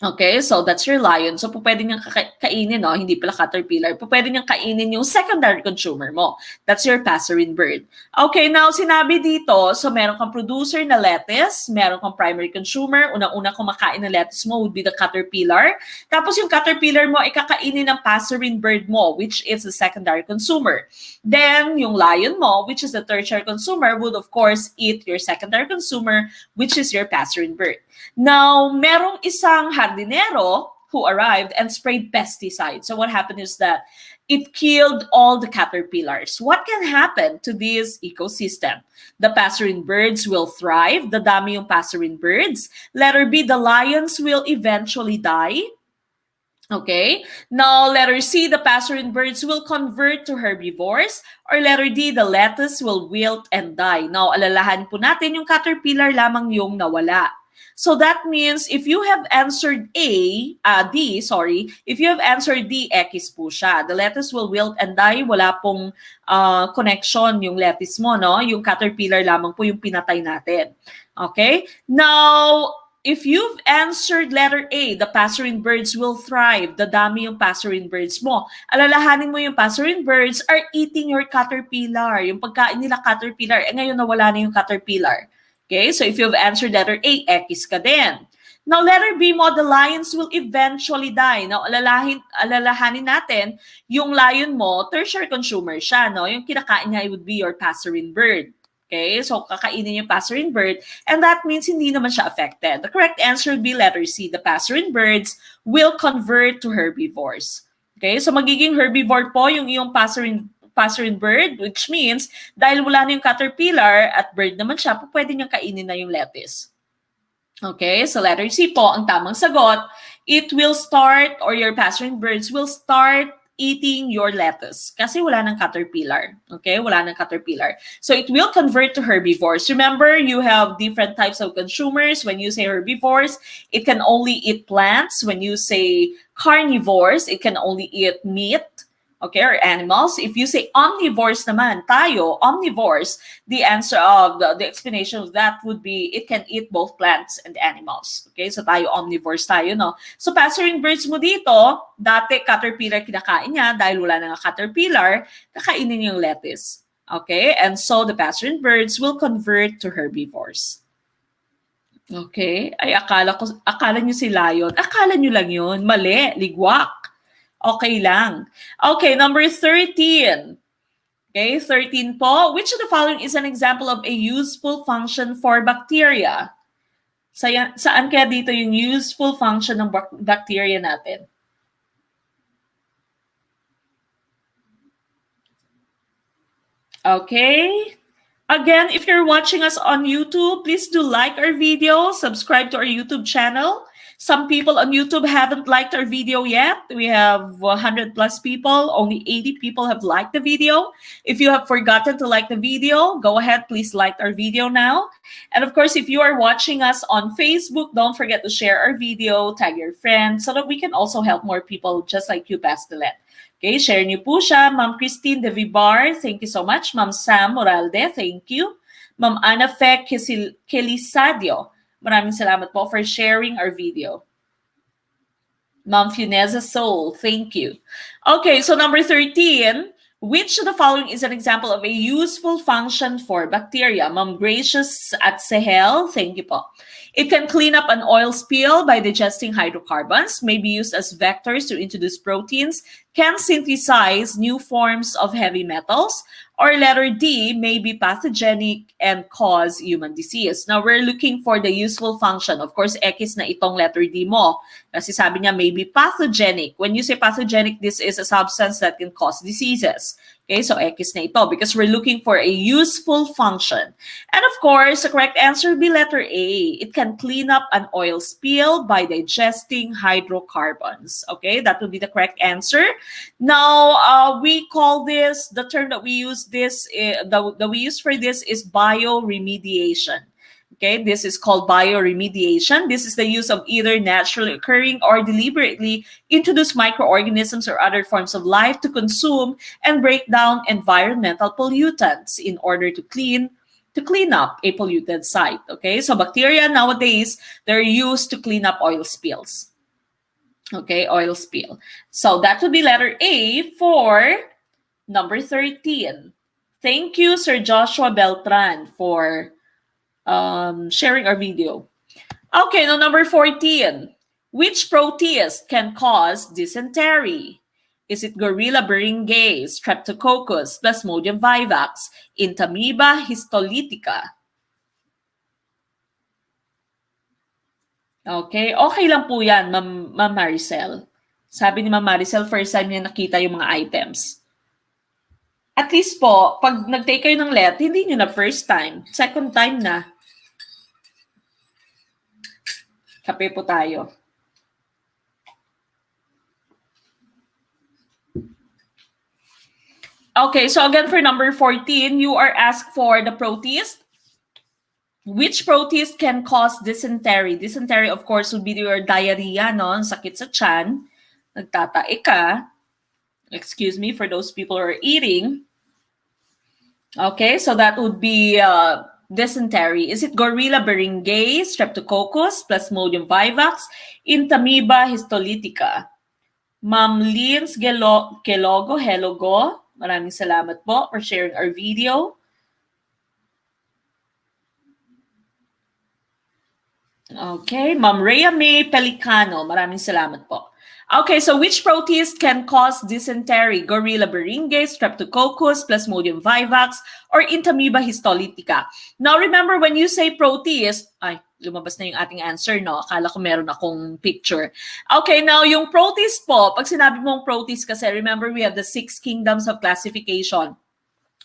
Okay, so that's your lion. So, pwede niyang kainin, no? Hindi pala caterpillar. Pwede niyang kainin yung secondary consumer mo. That's your passerine bird. Okay, now, sinabi dito, so meron kang producer na lettuce, meron kang primary consumer, unang-una kumakain ng lettuce mo would be the caterpillar. Tapos yung caterpillar mo, ikakainin ng passerine bird mo, which is the secondary consumer. Then, yung lion mo, which is the tertiary consumer, would of course eat your secondary consumer, which is your passerine bird. Now, merong isang hardinero who arrived and sprayed pesticide. So what happened is that it killed all the caterpillars. What can happen to this ecosystem? The passerine birds will thrive. Dadami yung passerine birds. Letter B, the lions will eventually die. Okay, now letter C, the passerine birds will convert to herbivores. Or letter D, the lettuce will wilt and die. Now, alalahan po natin yung caterpillar lamang yung nawala. So that means if you have answered D, if you have answered D, X po siya. The lettuce will wilt and die. Wala pong connection yung lettuce mo, no? Yung caterpillar lamang po yung pinatay natin. Okay? Now, if you've answered letter A, the passerine birds will thrive. Dadami yung passerine birds mo. Alalahanin mo yung passerine birds are eating your caterpillar. Yung pagkain nila caterpillar, ngayon nawala na yung caterpillar. Okay, so if you've answered letter A, X ka din. Now, letter B mo, the lions will eventually die. Now, alalahanin natin, yung lion mo, tertiary consumer siya, no? Yung kinakain niya would be your passerine bird. Okay, so kakainin yung passerine bird, and that means hindi naman siya affected. The correct answer would be letter C. The passerine birds will convert to herbivores. Okay, so magiging herbivore po yung iyong passerine bird, which means dahil wala na yung caterpillar at bird naman siya, pwede niyang kainin na yung lettuce. Okay, so letter C po ang tamang sagot. It will start, or your passerine birds will start eating your lettuce kasi wala ng caterpillar. Okay, wala ng caterpillar. So it will convert to herbivores. Remember, you have different types of consumers. When you say herbivores, it can only eat plants. When you say carnivores, it can only eat meat. Okay, or animals. If you say omnivores naman, tayo, omnivores, the answer of the explanation of that would be it can eat both plants and animals. Okay, so tayo omnivores tayo, no? So passerine birds mo dito, dati caterpillar kinakain niya, dahil wala na nga caterpillar, kakainin yung lettuce. Okay, and so the passerine birds will convert to herbivores. Okay, ay akala nyo si lion, akala nyo lang yun, mali, ligwak. Okay lang. Okay, number 13. Okay, 13 po. Which of the following is an example of a useful function for bacteria? Saan kaya dito yung useful function ng bacteria natin? Okay. Again, if you're watching us on YouTube, please do like our video, subscribe to our YouTube channel. Some people on YouTube haven't liked our video yet. We have 100 plus people. Only 80 people have liked the video. If you have forgotten to like the video, go ahead, please like our video now. And of course, if you are watching us on Facebook, don't forget to share our video, tag your friends, so that we can also help more people just like you, Pastelet. Okay, share niyo po siya. Ma'am Christine De Vivar, thank you so much. Ma'am Sam Moralde, thank you. Ma'am Ana Fe Kelisadio, maraming salamat po for sharing our video. Ma'am Funeza Soul, thank you. Okay, so number 13, which of the following is an example of a useful function for bacteria? Ma'am Gracious at Sehel, thank you po. It can clean up an oil spill by digesting hydrocarbons, may be used as vectors to introduce proteins, can synthesize new forms of heavy metals, or letter D, may be pathogenic and cause human disease. Now, we're looking for the useful function. Of course, X na itong letter D mo. Kasi sabi niya, may be pathogenic. When you say pathogenic, this is a substance that can cause diseases. Okay, so X na ito because we're looking for a useful function. And of course, the correct answer would be letter A. It can clean up an oil spill by digesting hydrocarbons. Okay, that would be the correct answer. Now, we call this, the term that we use this, that we use for this is bioremediation. Okay, this is called bioremediation. This is the use of either naturally occurring or deliberately introduced microorganisms or other forms of life to consume and break down environmental pollutants in order to clean up a polluted site. Okay, so bacteria nowadays, they're used to clean up oil spills. Okay, oil spill. So that would be letter A for number 13. Thank you, Sir Joshua Beltran, for sharing our video. Okay, now number 14. Which protist can cause dysentery? Is it Gorilla Beringae, Streptococcus, Plasmodium vivax, Entamoeba histolytica? Okay, okay lang po yan, Ma'am Maricel. Sabi ni Ma'am Maricel, first time niya nakita yung mga items. At least po, pag nag-take kayo ng let, hindi nyo na first time. Second time na. Kape po tayo. Okay, so again for number 14, you are asked for the protist. Which protist can cause dysentery? Dysentery, of course, would be your diarrhea, no? Sakit sa tiyan. Nagtatae ka. Excuse me for those people who are eating. Okay, so that would be dysentery. Is it Gorilla Beringae, Streptococcus, Plasmodium vivax, Entamoeba histolytica? Ma'am Lins Gelogo, Helogo, maraming salamat po for sharing our video. Okay, Ma'am Rhea May Pelicano, maraming salamat po. Okay, so which protist can cause dysentery? Gorilla Beringae, Streptococcus, Plasmodium vivax, or Entamoeba histolytica? Now, remember when you say protist, ay, lumabas na yung ating answer, no? Akala ko meron akong picture. Okay, now yung protist po, pag sinabi mong protist kasi, remember we have the 6 kingdoms of classification.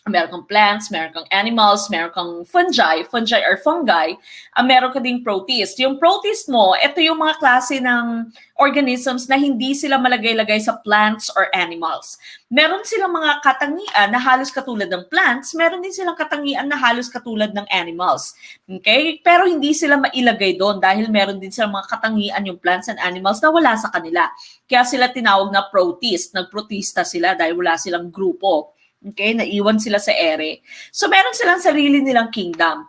Meron kang plants, meron kang animals, meron kang fungi or fungi, meron ka ding protists. Yung protists mo, ito yung mga klase ng organisms na hindi sila malagay-lagay sa plants or animals. Meron silang mga katangian na halos katulad ng plants, meron din silang katangian na halos katulad ng animals. Okay? Pero hindi sila mailagay doon dahil meron din silang mga katangian yung plants and animals na wala sa kanila. Kaya sila tinawag na protist, nagprotista sila dahil wala silang grupo. Okay, naiwan sila sa ere. So meron silang sarili nilang kingdom.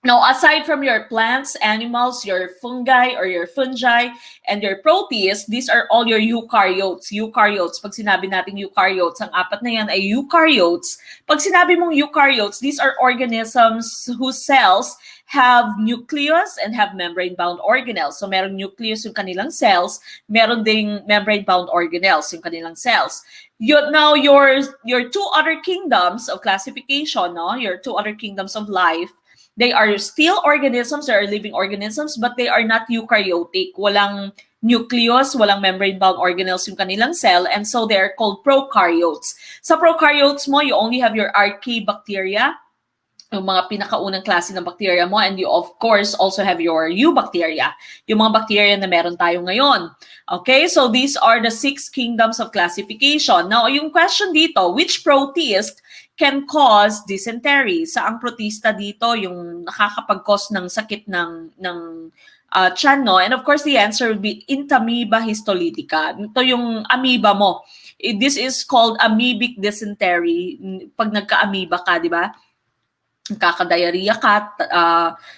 Now, aside from your plants, animals, your fungi or your fungi, and your protists, these are all your eukaryotes. Eukaryotes, pag sinabi natin eukaryotes, ang apat na yan ay eukaryotes. Pag sinabi mong eukaryotes, these are organisms whose cells have nucleus and have membrane-bound organelles. So meron nucleus yung kanilang cells, meron ding membrane-bound organelles yung kanilang cells. Now, your two other kingdoms of classification, no? Your two other kingdoms of life, they are still organisms, they are living organisms, but they are not eukaryotic. Walang nucleus, walang membrane-bound organelles yung kanilang cell, and so they are called prokaryotes. Sa prokaryotes mo, you only have your archaebacteria, yung mga pinakaunang klase ng bacteria mo, and you of course also have your eubacteria, yung mga bacteria na meron tayo ngayon. Okay, so these are the 6 kingdoms of classification. Now, yung question dito, which protist can cause dysentery? Saang protista dito yung nakakapag-cause ng sakit ng tiyan, no? And of course, the answer would be Entamoeba histolytica. Ito yung amoeba mo. This is called amoebic dysentery. Pag nagka-amoeba ka, di ba? Kakadiarrhea ka,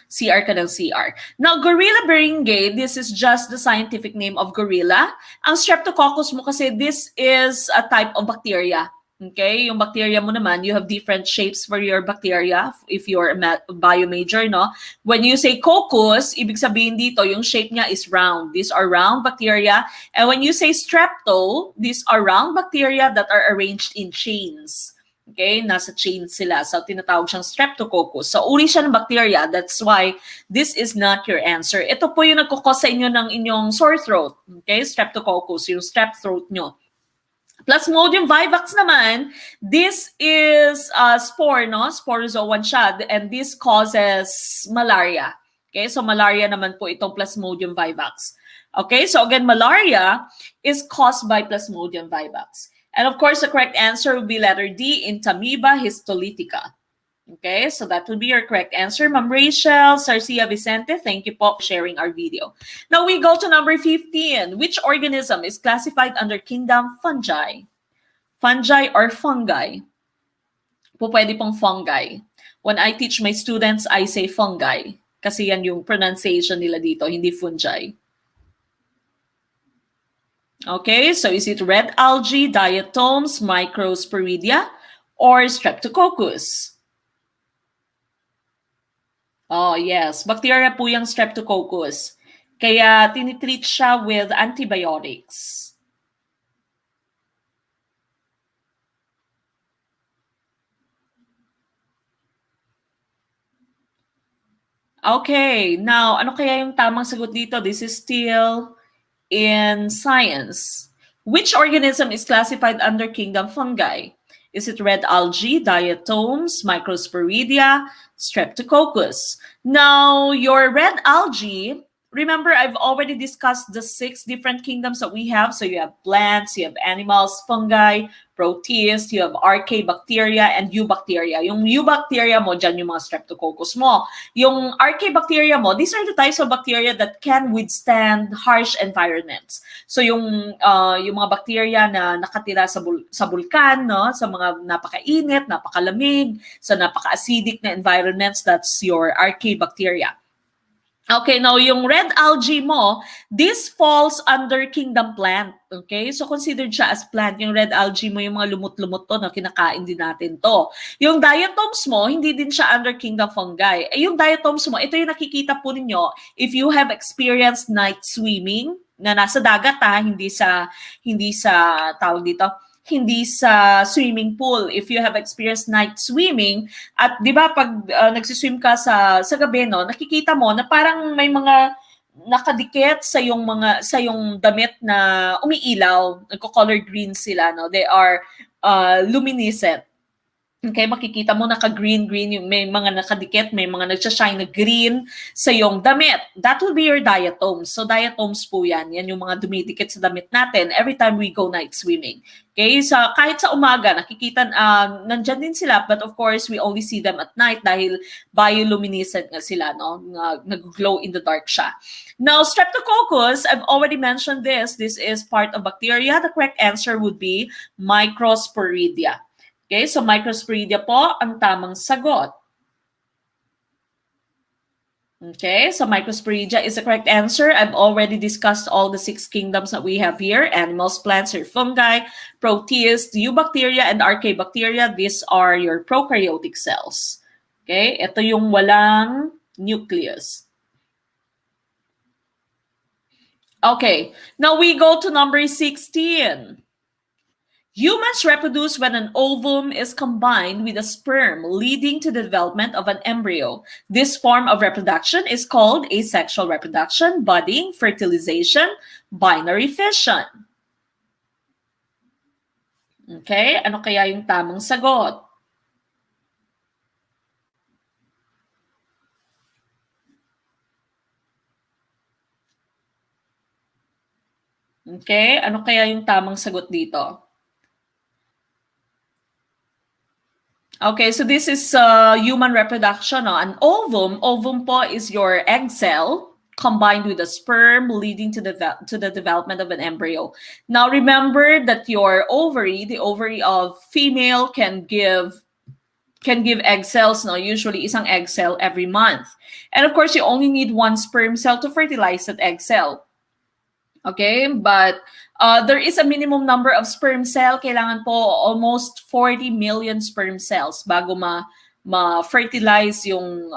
CR ka ng CR. Now, gorilla beringei, this is just the scientific name of gorilla. Ang streptococcus mo kasi, this is a type of bacteria. Okay? Yung bacteria mo naman, you have different shapes for your bacteria if you're a bio major, no? When you say coccus, ibig sabihin dito, yung shape niya is round. These are round bacteria. And when you say strepto, these are round bacteria that are arranged in chains. Okay, nasa chain sila. So, tinatawag siyang streptococcus. So, uri siya ng bacteria. That's why this is not your answer. Ito po yung nagkukos sa inyo ng inyong sore throat. Okay, streptococcus, yung strep throat nyo. Plasmodium vivax naman, this is spore, no? Sporozoan siya. And this causes malaria. Okay, so malaria naman po itong Plasmodium vivax. Okay, so again, malaria is caused by Plasmodium vivax. And of course, the correct answer would be letter D, Entamoeba histolytica. Okay, so that would be your correct answer. Ma'am Rachel Sarcia Vicente, thank you po for sharing our video. Now we go to number 15. Which organism is classified under kingdom fungi? Fungi or fungi? Po pwede pong fungi. When I teach my students, I say fungi. Kasi yan yung pronunciation nila dito, hindi fungi. Okay, so is it red algae, diatoms, microsporidia, or streptococcus? Oh, yes. Bacteria po yung streptococcus. Kaya tinitreat siya with antibiotics. Okay, now, ano kaya yung tamang sagot dito? This is still in science. Which organism is classified under kingdom fungi? Is it red algae, diatoms, microsporidia, streptococcus? Now, your red algae, remember I've already discussed the 6 different kingdoms that we have. So you have plants, you have animals, fungi, protists, you have archaebacteria, and eubacteria. Yung eubacteria mo, dyan yung mga streptococcus mo. Yung archaebacteria mo, these are the types of bacteria that can withstand harsh environments. So yung mga bacteria na nakatira sa bulkan, no, sa mga napakainit, napakalamig, sa napaka-acidic na environments, that's your archaebacteria. Okay, now yung red algae mo, this falls under kingdom plant. Okay, so considered siya as plant. Yung red algae mo, yung mga lumot-lumot to, no, kinakain din natin to. Yung diatoms mo, hindi din siya under kingdom fungi. Yung diatoms mo, ito yung nakikita po ninyo if you have experienced night swimming, na nasa dagat hindi sa tawag dito, hindi sa swimming pool. If you have experienced night swimming, at di ba pag nagsiswim ka sa gabi, no, nakikita mo na parang may mga nakadikit sa yung damit na umiilaw, nagko-color green sila, no. They are luminescent. Okay, makikita mo naka-green-green, yung may mga nakadikit, may mga nagsashine na green sa iyong damit. That will be your diatoms. So diatoms po yan. Yan yung mga dumidikit sa damit natin every time we go night swimming. Okay, kahit sa umaga, nakikita, nandyan din sila, but of course, we only see them at night dahil bioluminescent nga sila, no? Nag-glow in the dark siya. Now, streptococcus, I've already mentioned this. This is part of bacteria. The correct answer would be microsporidia. Okay, so microsporidia po ang tamang sagot. Okay, so microsporidia is the correct answer. I've already discussed all the 6 kingdoms that we have here: animals, plants, or fungi, protists, eubacteria, and archaebacteria. These are your prokaryotic cells. Okay, ito yung walang nucleus. Okay, now we go to number 16. Humans reproduce when an ovum is combined with a sperm, leading to the development of an embryo. This form of reproduction is called asexual reproduction, budding, fertilization, binary fission. Okay, ano kaya yung tamang sagot? Okay, ano kaya yung tamang sagot dito? Okay, so this is human reproduction. No? An ovum po is your egg cell combined with a sperm, leading to the development of an embryo. Now remember that your ovary, the ovary of female, can give egg cells, no? Usually isang egg cell every month. And of course, you only need one sperm cell to fertilize that egg cell. Okay, but there is a minimum number of sperm cell. Kailangan po almost 40 million sperm cells bago ma-fertilize yung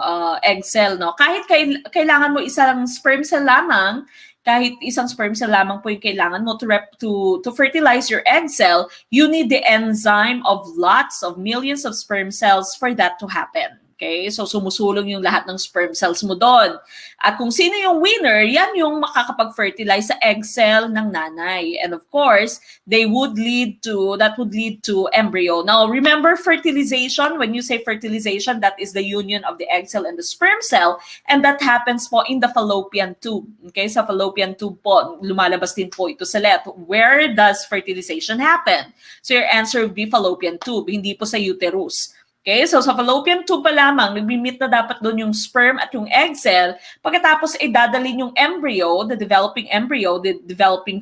egg cell, no? Kahit kailangan mo isang sperm cell lamang, kahit isang sperm cell lamang po yung kailangan mo to fertilize your egg cell, you need the enzyme of lots of millions of sperm cells for that to happen. Okay? So, sumusulong yung lahat ng sperm cells mo doon. At kung sino yung winner, yan yung makakapag-fertilize sa egg cell ng nanay. And of course, that would lead to embryo. Now, remember fertilization. When you say fertilization, that is the union of the egg cell and the sperm cell. And that happens po in the fallopian tube. Okay? Sa fallopian tube po, lumalabas din po ito sa let. Where does fertilization happen? So, your answer would be fallopian tube, hindi po sa uterus. Okay, so sa fallopian tube pa lamang, nagmi-meet na dapat doon yung sperm at yung egg cell. Pagkatapos ay dadalhin yung embryo, the developing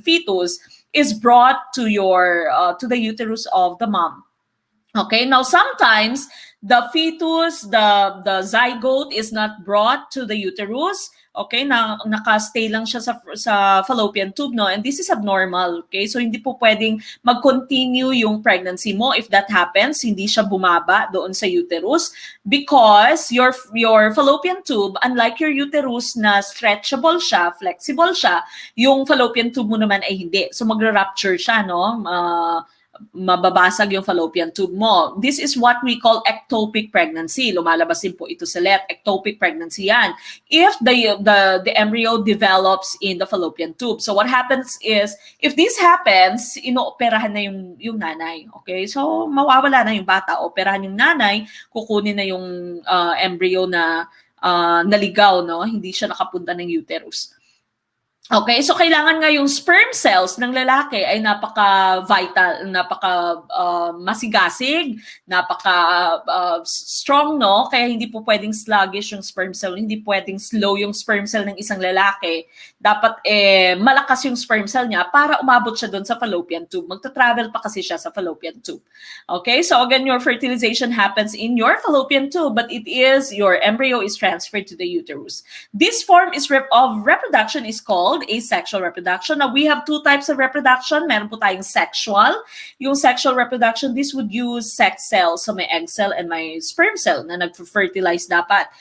fetus, is brought to the uterus of the mom. Okay, now sometimes the fetus, the zygote is not brought to the uterus. Okay, naka-stay lang siya sa fallopian tube, no? And this is abnormal, okay? So, hindi po pwedeng mag-continue yung pregnancy mo. If that happens, hindi siya bumaba doon sa uterus because your fallopian tube, unlike your uterus na stretchable siya, flexible siya, yung fallopian tube mo naman ay hindi. So, magra-rupture siya, no? Mababasag yung fallopian tube mo. This is what we call ectopic pregnancy. Lumalabas din po ito sa let. Ectopic pregnancy yan. If the embryo develops in the fallopian tube. So what happens is, if this happens, inooperahan na yung nanay. Okay? So mawawala na yung bata. Operahan yung nanay, kukunin na yung embryo na naligaw, no? Hindi siya nakapunta ng uterus. Okay, so kailangan nga yung sperm cells ng lalaki ay napaka-vital, masigasig, strong, no? Kaya hindi po pwedeng sluggish yung sperm cell, hindi pwedeng slow yung sperm cell ng isang lalaki. Dapat malakas yung sperm cell niya para umabot siya doon sa fallopian tube. Magta-travel pa kasi siya sa fallopian tube. Okay, so again, your fertilization happens in your fallopian tube, but your embryo is transferred to the uterus. This form of reproduction is called asexual reproduction. Now, we have 2 types of reproduction. Meron po tayong sexual. Yung sexual reproduction, this would use sex cells. So, may egg cell and may sperm cell na nag-fertilize dapat.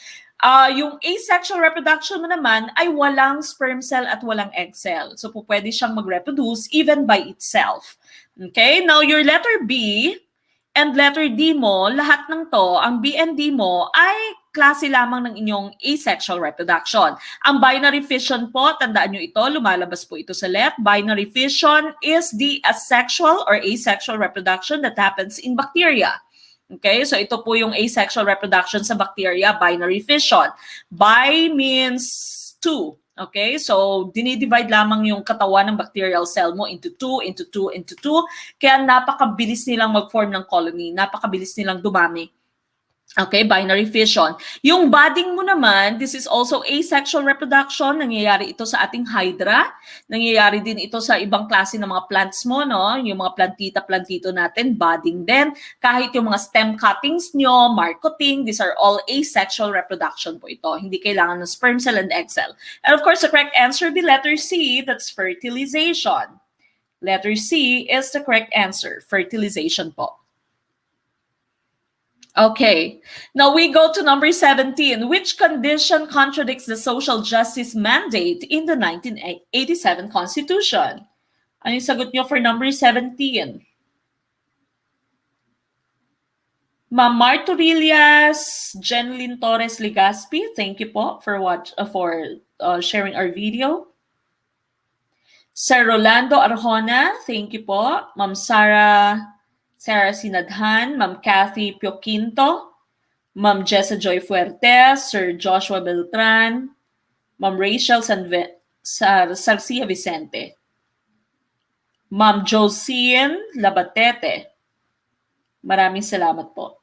Yung asexual reproduction mo naman ay walang sperm cell at walang egg cell. So, po pwede siyang mag-reproduce even by itself. Okay? Now, your letter B and letter D mo, lahat ng to, ang B and D mo ay klase lamang ng inyong asexual reproduction. Ang binary fission po, tandaan nyo ito, lumalabas po ito sa let. Binary fission is the asexual or asexual reproduction that happens in bacteria. Okay, so ito po yung asexual reproduction sa bacteria, binary fission. Bi means two. Okay, so dinidivide lamang yung katawan ng bacterial cell mo into two, into two, into two. Kaya napakabilis nilang mag-form ng colony, napakabilis nilang dumami. Okay, binary fission. Yung budding mo naman, this is also asexual reproduction. Nangyayari ito sa ating hydra. Nangyayari din ito sa ibang klase ng mga plants mo, no? Yung mga plantita-plantito natin, budding din. Kahit yung mga stem cuttings nyo, marketing, these are all asexual reproduction po ito. Hindi kailangan ng sperm cell and egg cell. And of course, the correct answer would be letter C, that's fertilization. Letter C is the correct answer, fertilization po. Okay, now we go to number 17. Which condition contradicts the social justice mandate in the 1987 Constitution? Ano yung sagot nyo for number 17? Ma'am Martorillas, Jenlyn Torres Legaspi, thank you po for sharing our video. Sir Rolando Arjona, thank you po. Ma'am Sarah Sinadhan, Ma'am Kathy Pioquinto, Ma'am Jessa Joy Fuertes, Sir Joshua Beltran, Ma'am Rachel Sarcia Vicente, Ma'am Josine Labatete. Maraming salamat po.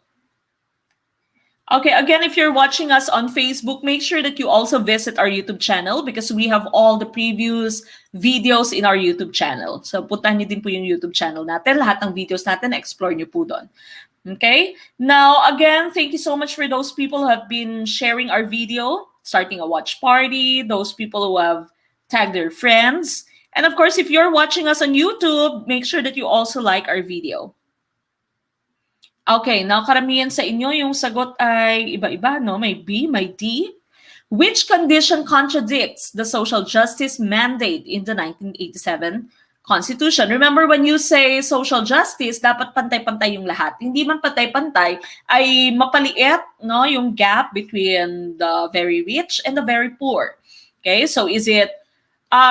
Okay, again, if you're watching us on Facebook, make sure that you also visit our YouTube channel because we have all the previous videos in our YouTube channel. So, puntahan niyo din po yung YouTube channel natin. Lahat ng videos natin, explore niyo po doon. Okay? Now, again, thank you so much for those people who have been sharing our video, starting a watch party, those people who have tagged their friends. And of course, if you're watching us on YouTube, make sure that you also like our video. Okay, now karamihan sa inyo, yung sagot ay iba-iba, no? May B, may D. Which condition contradicts the social justice mandate in the 1987 Constitution? Remember, when you say social justice, dapat pantay-pantay yung lahat. Hindi man pantay-pantay, ay mapaliit, no? Yung gap between the very rich and the very poor. Okay, so is it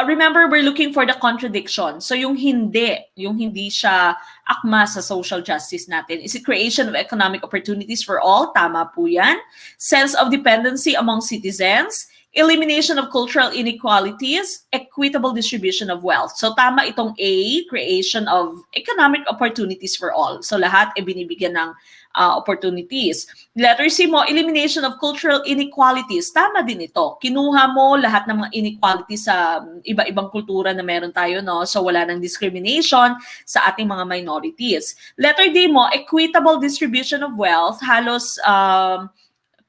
remember, we're looking for the contradiction. So yung hindi siya akma sa social justice natin. Is it creation of economic opportunities for all? Tama po yan. Sense of dependency among citizens, elimination of cultural inequalities, equitable distribution of wealth. So tama itong A, creation of economic opportunities for all. So lahat ay binibigyan ng opportunities. Letter C mo, elimination of cultural inequalities. Tama din ito. Kinuha mo lahat ng mga inequalities sa iba-ibang kultura na meron tayo, no? So wala nang discrimination sa ating mga minorities. Letter D mo, equitable distribution of wealth. Halos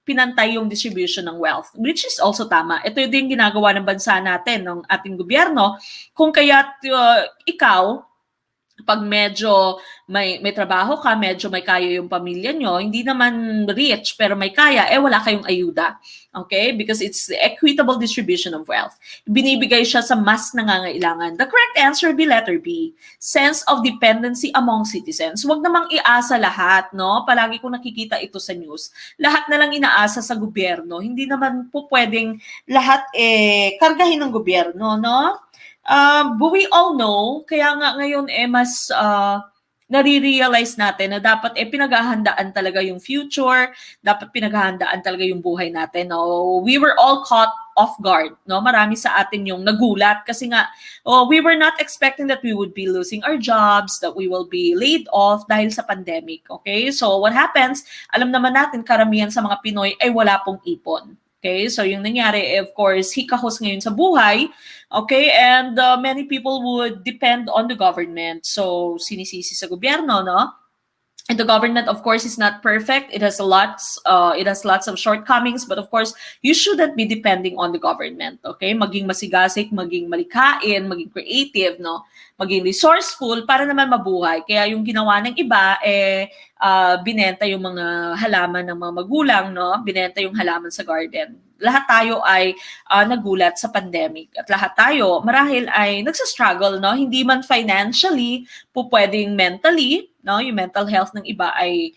pinantay yung distribution ng wealth, which is also tama. Ito din ginagawa ng bansa natin, ng ating gobyerno. Kung kaya ikaw, pag medyo may trabaho ka, medyo may kaya yung pamilya nyo, hindi naman rich pero may kaya, wala kayong ayuda. Okay? Because it's the equitable distribution of wealth. Binibigay siya sa mas nangangailangan. The correct answer would be letter B. Sense of dependency among citizens. Huwag namang iasa lahat, no? Palagi kong nakikita ito sa news. Lahat na lang inaasa sa gobyerno. Hindi naman po pwedeng lahat kargahin ng gobyerno, no? But we all know, kaya nga ngayon mas nare-realize natin na dapat pinaghahandaan talaga yung future, dapat pinaghahandaan talaga yung buhay natin. No? We were all caught off guard. No? Marami sa atin yung nagulat kasi nga we were not expecting that we would be losing our jobs, that we will be laid off dahil sa pandemic. Okay? So what happens, alam naman natin karamihan sa mga Pinoy ay wala pong ipon. Okay, so yung nangyari, of course, hikahos ngayon sa buhay, okay, and many people would depend on the government. So, sinisisi sa gobyerno, no? And the government, of course, is not perfect. It has lots of shortcomings, but of course, you shouldn't be depending on the government. Okay, maging masigasig, maging malikain, maging creative, no, maging resourceful para naman mabuhay. Kaya yung ginawa ng iba, binenta yung mga halaman ng mga magulang, no, binenta yung halaman sa garden. Lahat tayo ay nagulat sa pandemic at lahat tayo marahil ay nagsa-struggle, no, hindi man financially, po pwedeng mentally, no, yung mental health ng iba ay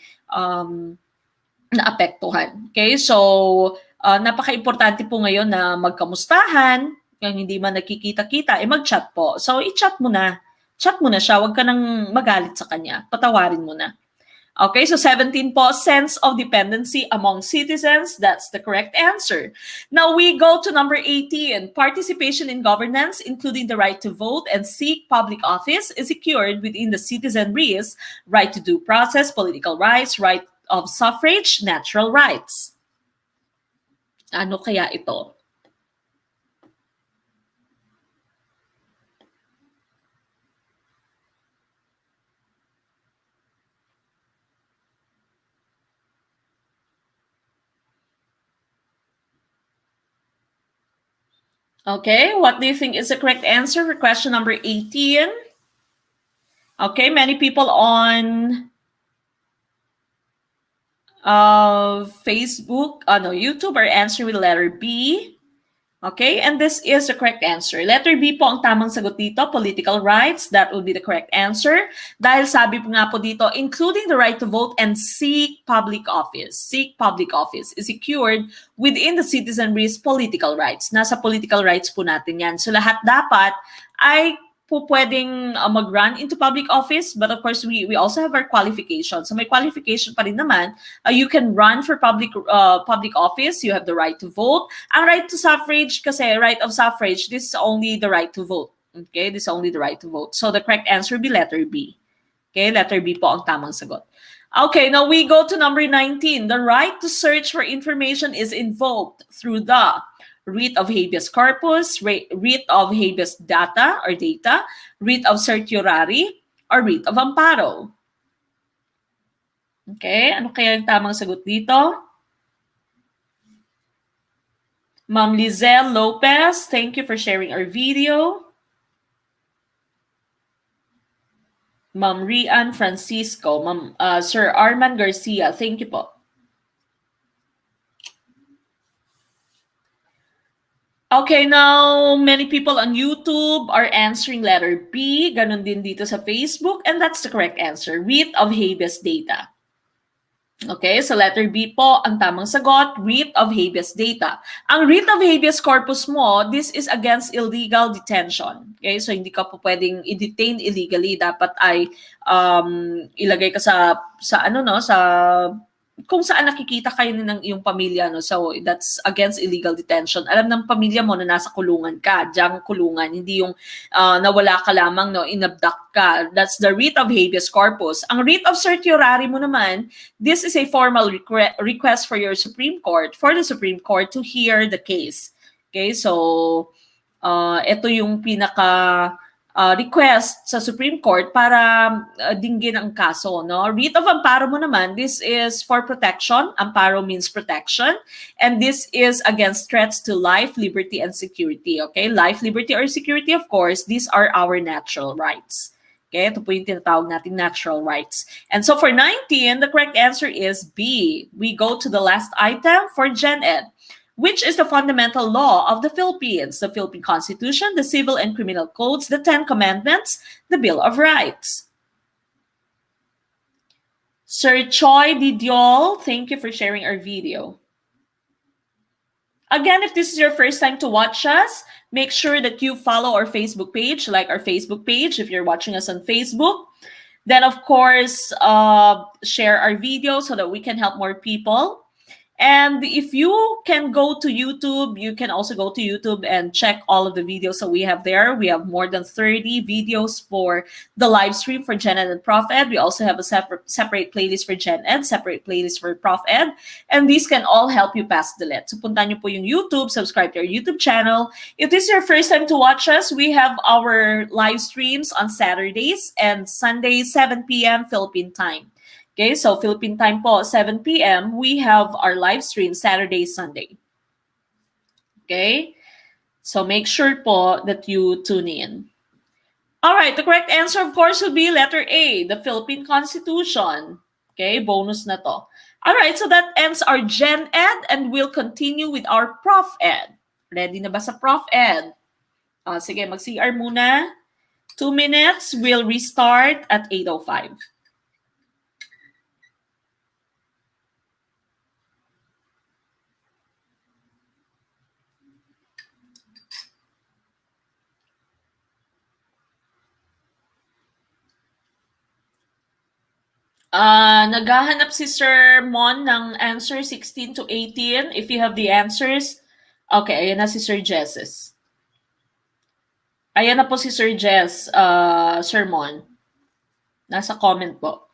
naapektuhan. Okay, so napaka-importante po ngayon na magkamustahan, kung hindi man nakikita-kita, mag-chat po. So i-chat mo na. Chat mo na siya, huwag ka nang magalit sa kanya. Patawarin mo na. Okay, so 17 po, sense of dependency among citizens. That's the correct answer. Now we go to number 18. Participation in governance, including the right to vote and seek public office, is secured within the citizenry's right to due process, political rights, right of suffrage, natural rights. Ano kaya ito? Okay, what do you think is the correct answer for question number 18? Okay, many people on Facebook, YouTube are answering with letter B. Okay, and this is the correct answer. Letter B po ang tamang sagot dito, political rights. That would be the correct answer. Dahil sabi po nga po dito, including the right to vote and seek public office. Seek public office is secured within the citizenry's political rights. Nasa political rights po natin yan. So lahat dapat ay po pwedeng mag-run into public office, but of course we also have our qualifications. So may qualification pa rin naman. You can run for public office. You have the right to vote. Ang right to suffrage, kasi right of suffrage, this is only the right to vote. Okay, this is only the right to vote. So the correct answer would be letter B. Okay, letter B po ang tamang sagot. Okay, now we go to number 19. The right to search for information is invoked through the writ of habeas corpus, writ of habeas data, writ of certiorari, or writ of amparo. Okay, ano kaya yung tamang sagot dito? Ma'am Lizelle Lopez, thank you for sharing our video. Ma'am Rian Francisco, Ma'am Sir Arman Garcia, thank you po. Okay, now many people on YouTube are answering letter B. Ganon din dito sa Facebook. And that's the correct answer. Writ of habeas data. Okay, so letter B po ang tamang sagot, writ of habeas data. Ang writ of habeas corpus mo, this is against illegal detention. Okay, so hindi ka po pwedeng i-detain illegally. Dapat ay ilagay ka sa kung saan nakikita kayo ng iyong pamilya, no? So that's against illegal detention. Alam ng pamilya mo na nasa kulungan ka, diyang kulungan, hindi yung nawala ka lamang, no, inabduct ka. That's the writ of habeas corpus. Ang writ of certiorari mo naman, this is a formal request for your Supreme Court, for the Supreme Court to hear the case. Okay, so ito yung pinaka request sa Supreme Court para dinggin ang kaso, no? Writ of amparo mo naman, this is for protection. Amparo means protection. And this is against threats to life, liberty, and security. Okay? Life, liberty, or security, of course, these are our natural rights. Okay? Ito po yung tinatawag natin natural rights. And so for 19, the correct answer is B. We go to the last item for GenEd. Which is the fundamental law of the Philippines? The Philippine Constitution, the Civil and Criminal Codes, the Ten Commandments, the Bill of Rights. Sir Choi Didiol, thank you for sharing our video. Again, if this is your first time to watch us, make sure that you follow our Facebook page, like our Facebook page if you're watching us on Facebook. Then, of course, share our video so that we can help more people. And if you can go to YouTube, you can also go to YouTube and check all of the videos that we have there. We have more than 30 videos for the live stream for GenEd and ProfEd. We also have a separate playlist for GenEd, separate playlist for ProfEd. And these can all help you pass the let. So punta nyo po yung YouTube, subscribe to our YouTube channel. If this is your first time to watch us, we have our live streams on Saturdays and Sundays, 7 p.m. Philippine time. Okay, so Philippine time po, 7 p.m., we have our live stream Saturday, Sunday. Okay, so make sure po that you tune in. All right, the correct answer, of course, will be letter A, the Philippine Constitution. Okay, bonus na to. All right, so that ends our GenEd and we'll continue with our ProfEd. Ready na ba sa ProfEd? Sige, mag-CR muna. 2 minutes, we'll restart at 8:05. Naghahanap si Sir Mon ng answer 16 to 18. If you have the answers. Okay, ayan na si Sir Jesses. Ayan na po si Sir Jess, Sir Mon. Nasa comment po.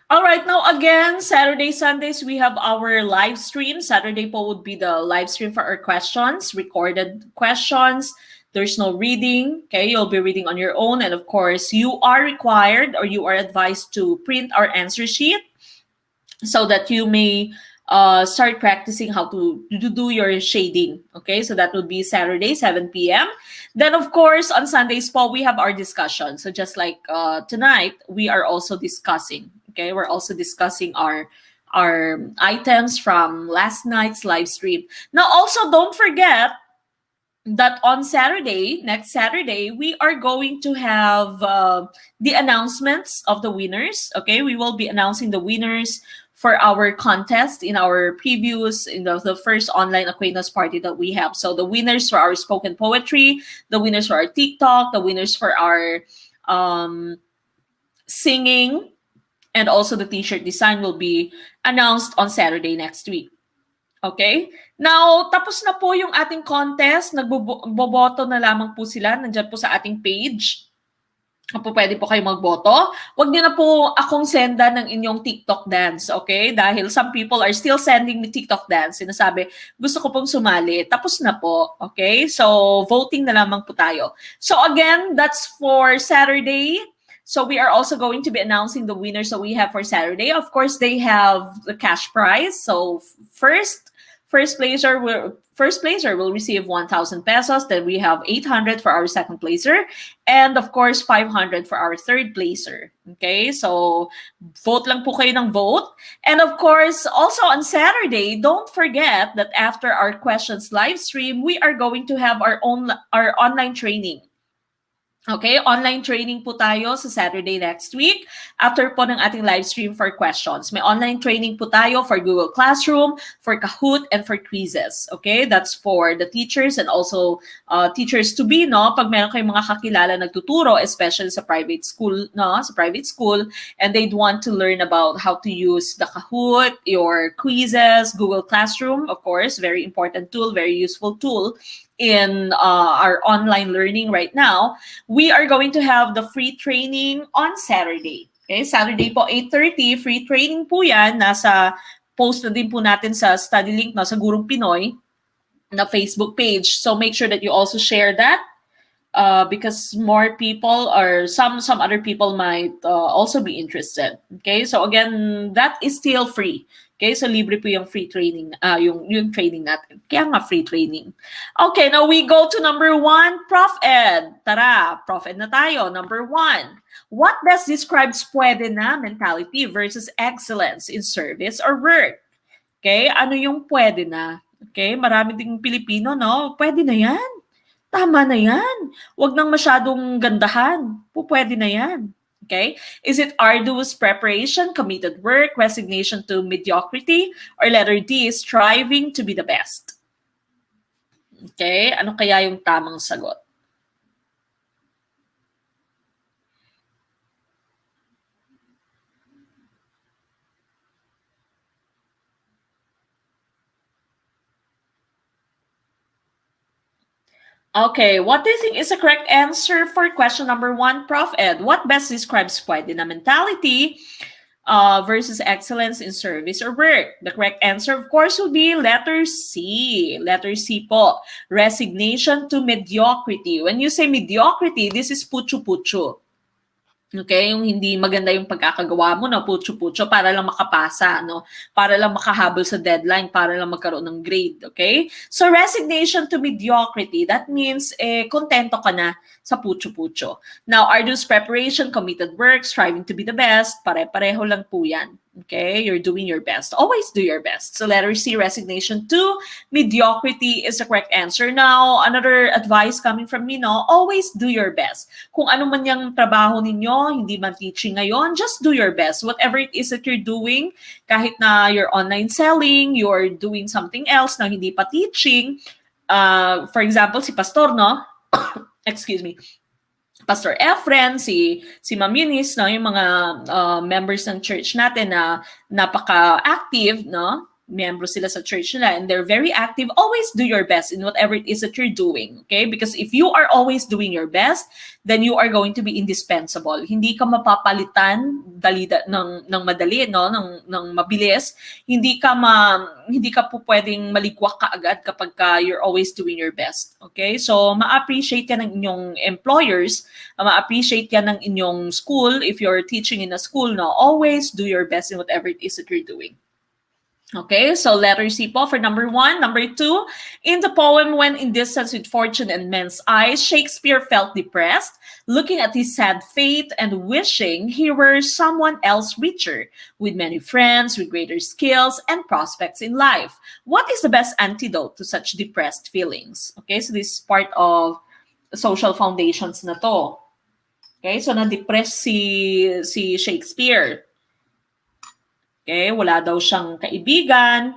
All right, now again, Saturday, Sundays, we have our live stream. Saturday po would be the live stream for our questions, recorded questions. There's no reading, okay? You'll be reading on your own. And of course, you are required or you are advised to print our answer sheet so that you may start practicing how to do your shading, okay? So that would be Saturday, 7 p.m. Then, of course, on Sundays po, we have our discussion. So just like tonight, we are also discussing, okay? We're also discussing our items from last night's live stream. Now, also, don't forget that on Saturday, next Saturday, we are going to have the announcements of the winners, okay? We will be announcing the winners for our contest in our previews in the first online acquaintance party that we have. So the winners for our spoken poetry, the winners for our TikTok, the winners for our singing, and also the t-shirt design will be announced on Saturday next week. Okay? Now, tapos na po yung ating contest. Nagboboto na lamang po sila. Nandyan po sa ating page. Po, pwede po kayo magboto. Huwag niyo na po akong senda ng inyong TikTok dance, okay? Dahil some people are still sending me TikTok dance. Sinasabi, gusto ko pong sumali. Tapos na po, okay? So, voting na lamang po tayo. So, again, that's for Saturday. So, we are also going to be announcing the winners that we have for Saturday. Of course, they have the cash prize. So, first placer will receive 1,000 pesos. Then we have 800 for our second placer. And of course, 500 for our third placer. Okay, so vote lang po kayo ng vote. And of course, also on Saturday, don't forget that after our questions live stream, we are going to have our online training. Okay, online training po tayo sa Saturday next week after po ng ating live stream for questions. May online training po tayo for Google Classroom, for Kahoot, and for quizzes. Okay, that's for the teachers and also teachers to be, no? Pag meron kayong mga kakilala nagtuturo, especially sa private school, no? Sa private school, and they'd want to learn about how to use the Kahoot, your quizzes, Google Classroom, of course, very important tool, very useful tool in our online learning right now. We are going to have the free training on Saturday. Okay, Saturday po, 8:30, free training po yan. Nasa post na din po natin sa study link, no, sa Gurong Pinoy na Facebook page. So make sure that you also share that because more people or some other people might also be interested. Okay, so again, that is still free. Okay, so libre po yung free training, yung training natin. Kaya nga free training. Okay, now we go to number 1, ProfEd. Tara, ProfEd na tayo. Number 1, what best describes pwede na mentality versus excellence in service or work? Okay, ano yung pwede na? Okay, marami ding Pilipino, no? Pwede na yan. Tama na yan. Huwag nang masyadong gandahan. Pwede na yan. Okay? Is it arduous preparation, committed work, resignation to mediocrity, or letter D, striving to be the best? Okay? Ano kaya yung tamang sagot? Okay, what do you think is the correct answer for question number 1, Prof Ed? What best describes pwede na mentality versus excellence in service or work? The correct answer, of course, would be letter C. Letter C po. Resignation to mediocrity. When you say mediocrity, this is pucho-pucho. Okay, yung hindi maganda yung pagkakagawa mo, no, putyo-putyo, para lang makapasa, no, para lang makahabol sa deadline, para lang magkaroon ng grade, okay? So, resignation to mediocrity, that means, kontento ka na sa putyo-putyo. Now, arduous preparation, committed work, striving to be the best, pare-pareho lang po yan, okay? You're doing your best. Always do your best. So, letter C, resignation to mediocrity is the correct answer. Now, another advice coming from me, no, always do your best. Kung ano man yung trabaho ninyo, hindi man teaching ngayon, just do your best. Whatever it is that you're doing, kahit na you're online selling, you're doing something else na hindi pa teaching. For example, si Pastor, no? excuse me, Pastor Efren, si Ma'am Eunice, no, yung mga members ng church natin na napaka-active, no? Miyembro sila sa church nila and they're very active. Always do your best in whatever it is that you're doing, okay? Because if you are always doing your best, then you are going to be indispensable. Hindi ka mapapalitan ng madali, no? Ng mabilis. Hindi ka po pwedeng maligwak kaagad kapag you're always doing your best, okay? So ma-appreciate yan ng inyong employers, ma-appreciate yan ng inyong school if you're teaching in a school, no? Always do your best in whatever it is that you're doing. Okay, so letter C po for number 1. Number 2, in the poem When in Distance with Fortune and Men's Eyes, Shakespeare felt depressed, looking at his sad fate and wishing he were someone else richer, with many friends, with greater skills and prospects in life. What is the best antidote to such depressed feelings? Okay, so this is part of social foundations na to. Okay, so na-depress si Shakespeare. Okay, wala daw siyang kaibigan,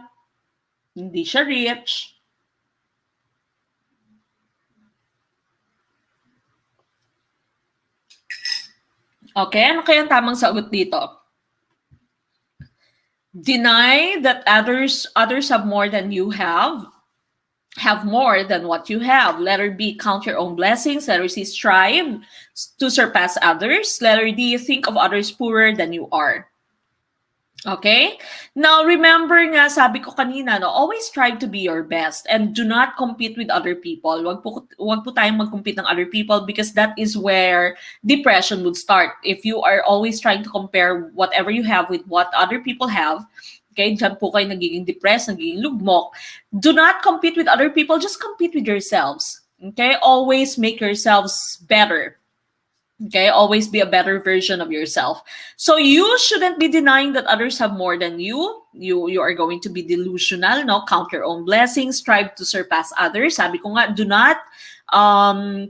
hindi siya rich. Okay, ano kaya ang tamang sagot dito? Deny that others have more than you have more than what you have. Letter B, count your own blessings. Letter C, strive to surpass others. Letter D, think of others poorer than you are. Okay? Now, remember nga, sabi ko kanina, no, always strive to be your best and do not compete with other people. Wag po tayong mag-compete ng other people because that is where depression would start. If you are always trying to compare whatever you have with what other people have, okay, dyan po kayo nagiging depressed, nagiging lugmok. Do not compete with other people, just compete with yourselves. Okay? Always make yourselves better. Okay, always be a better version of yourself. So you shouldn't be denying that others have more than you. You are going to be delusional, no? Count your own blessings, strive to surpass others. Sabi ko nga, do not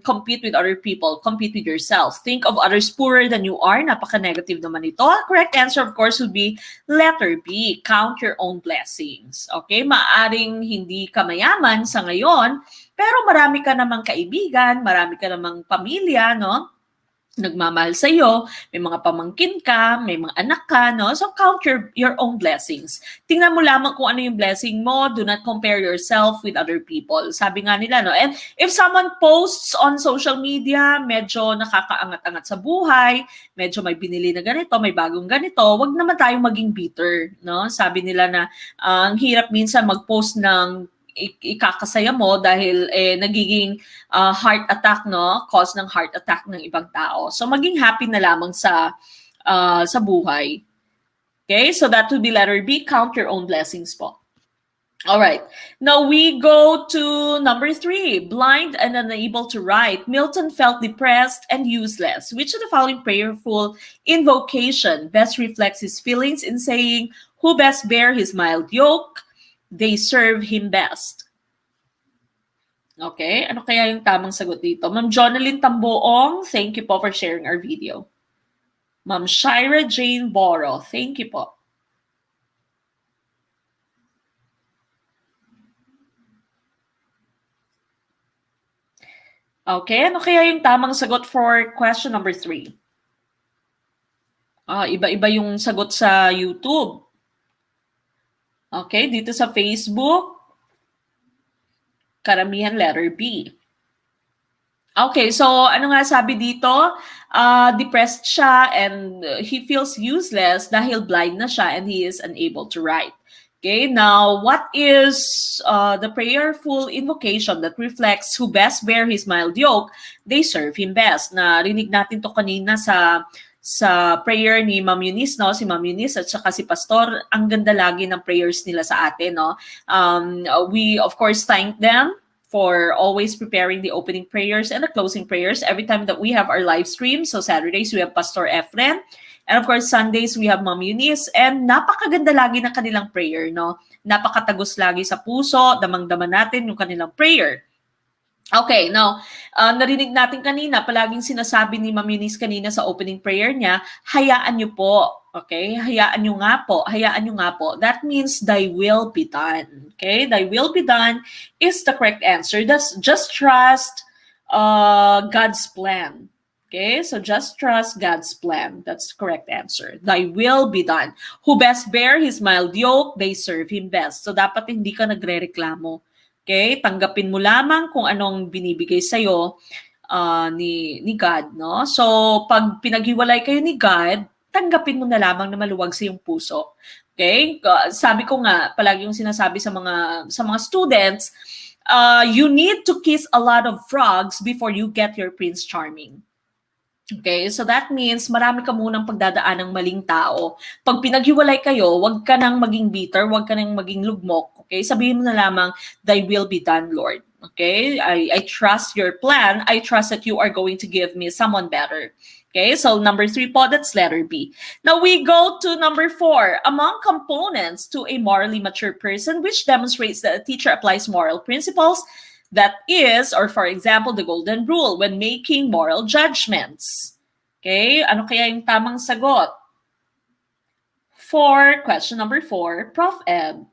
compete with other people. Compete with yourself. Think of others poorer than you are. Napaka-negative naman ito. Correct answer, of course, would be letter B. Count your own blessings. Okay, maaring hindi ka mayaman sa ngayon, pero marami ka namang kaibigan, marami ka namang pamilya, no? Nagmamahal sa iyo, may mga pamangkin ka, may mga anak ka, no? So count your own blessings. Tingnan mo lamang kung ano yung blessing mo. Do not compare yourself with other people. Sabi nga nila, no? And if someone posts on social media, medyo nakakaangat-angat sa buhay, medyo may binili na ganito, may bagong ganito, wag naman tayong maging bitter, no? Sabi nila na ang hirap minsan mag-post ng ikakasaya mo dahil nagiging heart attack, no? Cause ng heart attack ng ibang tao. So maging happy na lamang sa buhay. Okay? So that would be letter B, count your own blessings po. All right. Now we go to number 3, blind and unable to write. Milton felt depressed and useless. Which of the following prayerful invocation best reflects his feelings in saying, who best bear his mild yoke? They serve him best. Okay, ano kaya yung tamang sagot dito? Ma'am Jonalyn Tamboong, thank you po for sharing our video. Ma'am Shira Jane Boro, thank you po. Okay, ano kaya yung tamang sagot for question number 3? Iba-iba yung sagot sa YouTube. Okay, dito sa Facebook, karamihan letter B. Okay, so ano nga sabi dito? Depressed siya and he feels useless dahil blind na siya and he is unable to write. Okay, now what is the prayerful invocation that reflects who best bear his mild yoke? They serve him best. Narinig natin to kanina sa prayer ni Ma'am Eunice, no? Si Ma'am Eunice at saka si Pastor, ang ganda lagi ng prayers nila sa atin, no? We, of course, thank them for always preparing the opening prayers and the closing prayers every time that we have our live stream. So Saturdays, we have Pastor Efren. And of course, Sundays, we have Ma'am Eunice. And napakaganda lagi ng kanilang prayer, no? Napakatagos lagi sa puso, damang-daman natin yung kanilang prayer. Okay, now, narinig natin kanina, palaging sinasabi ni Ma'am Eunice kanina sa opening prayer niya, hayaan niyo po, okay? Hayaan niyo nga po. That means thy will be done, okay? Thy will be done is the correct answer. That's just trust God's plan. Okay, so just trust God's plan. That's the correct answer. Thy will be done. Who best bear his mild yoke, they serve him best. So dapat hindi ka nagre-reklamo. Okay, tanggapin mo lamang kung anong binibigay sa'yo ni God. No? So pag pinaghiwalay kayo ni God, tanggapin mo na lamang na maluwag sa iyong puso. Okay? Sabi ko nga, palagi yung sinasabi sa mga students, you need to kiss a lot of frogs before you get your Prince Charming. Okay, so that means marami ka munang pagdadaan ng maling tao. Pag pinaghiwalay kayo, wag ka nang maging bitter, wag ka nang maging lugmok. Okay, sabihin mo na lamang, thy will be done, Lord. Okay, I trust your plan. I trust that you are going to give me someone better. Okay, so number 3 po, that's letter B. Now we go to number 4. Among components to a morally mature person, which demonstrates that a teacher applies moral principles, that is, or for example, the golden rule when making moral judgments. Okay, ano kaya yung tamang sagot? For question number 4, Prof Ed.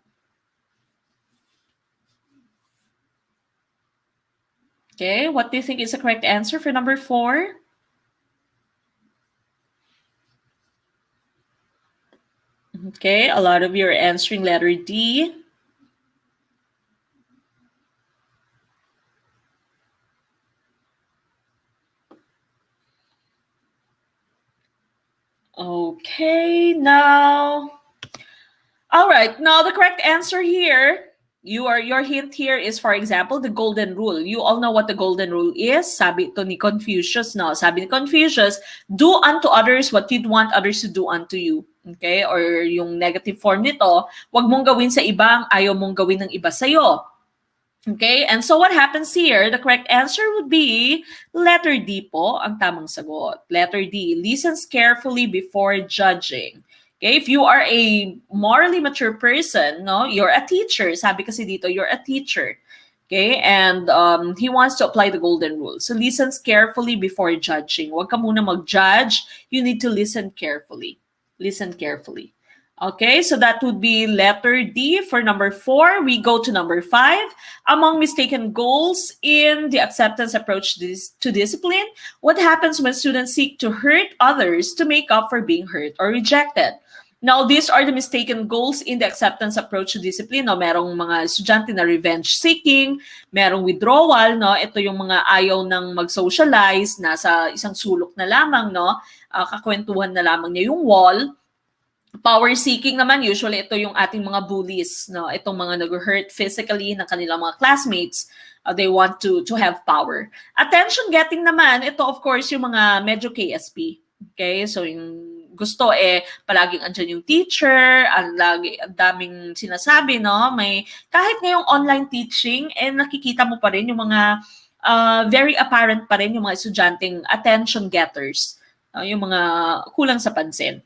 Okay, what do you think is the correct answer for number 4? Okay, a lot of you are answering letter D. Okay, now, all right, now the correct answer here, your hint here is, for example, the golden rule. You all know what the golden rule is. Sabi ito ni Confucius, no? Sabi ni Confucius, do unto others what you'd want others to do unto you. Okay? Or yung negative form nito, wag mong gawin sa ibang ayaw mong gawin ng iba sa'yo. Okay, and so what happens here, the correct answer would be letter D po, ang tamang sagot. Letter D, listens carefully before judging. Okay, if you are a morally mature person, no, you're a teacher. Sabi kasi dito, you're a teacher. Okay, and he wants to apply the golden rule. So listens carefully before judging. Huwag ka muna mag-judge. You need to listen carefully. Listen carefully. Okay, so that would be letter D for number 4. We go to number 5. Among mistaken goals in the acceptance approach to discipline, what happens when students seek to hurt others to make up for being hurt or rejected? Now, these are the mistaken goals in the acceptance approach to discipline. No? Merong mga estudyante na revenge seeking, merong withdrawal, no? Ito yung mga ayaw ng mag-socialize, nasa isang sulok na lamang, no? Kakwentuhan na lamang niya yung wall. Power seeking naman, usually ito yung ating mga bullies, no? Itong mga nag-hurt physically ng kanilang mga classmates, they want to have power. Attention getting naman, ito of course yung mga medyo KSP. Okay, so yung gusto palaging andyan yung teacher, ang daming sinasabi, no? May kahit ngayong online teaching, nakikita mo pa rin yung mga very apparent pa rin yung mga estudyanteng attention getters, yung mga kulang sa pansin.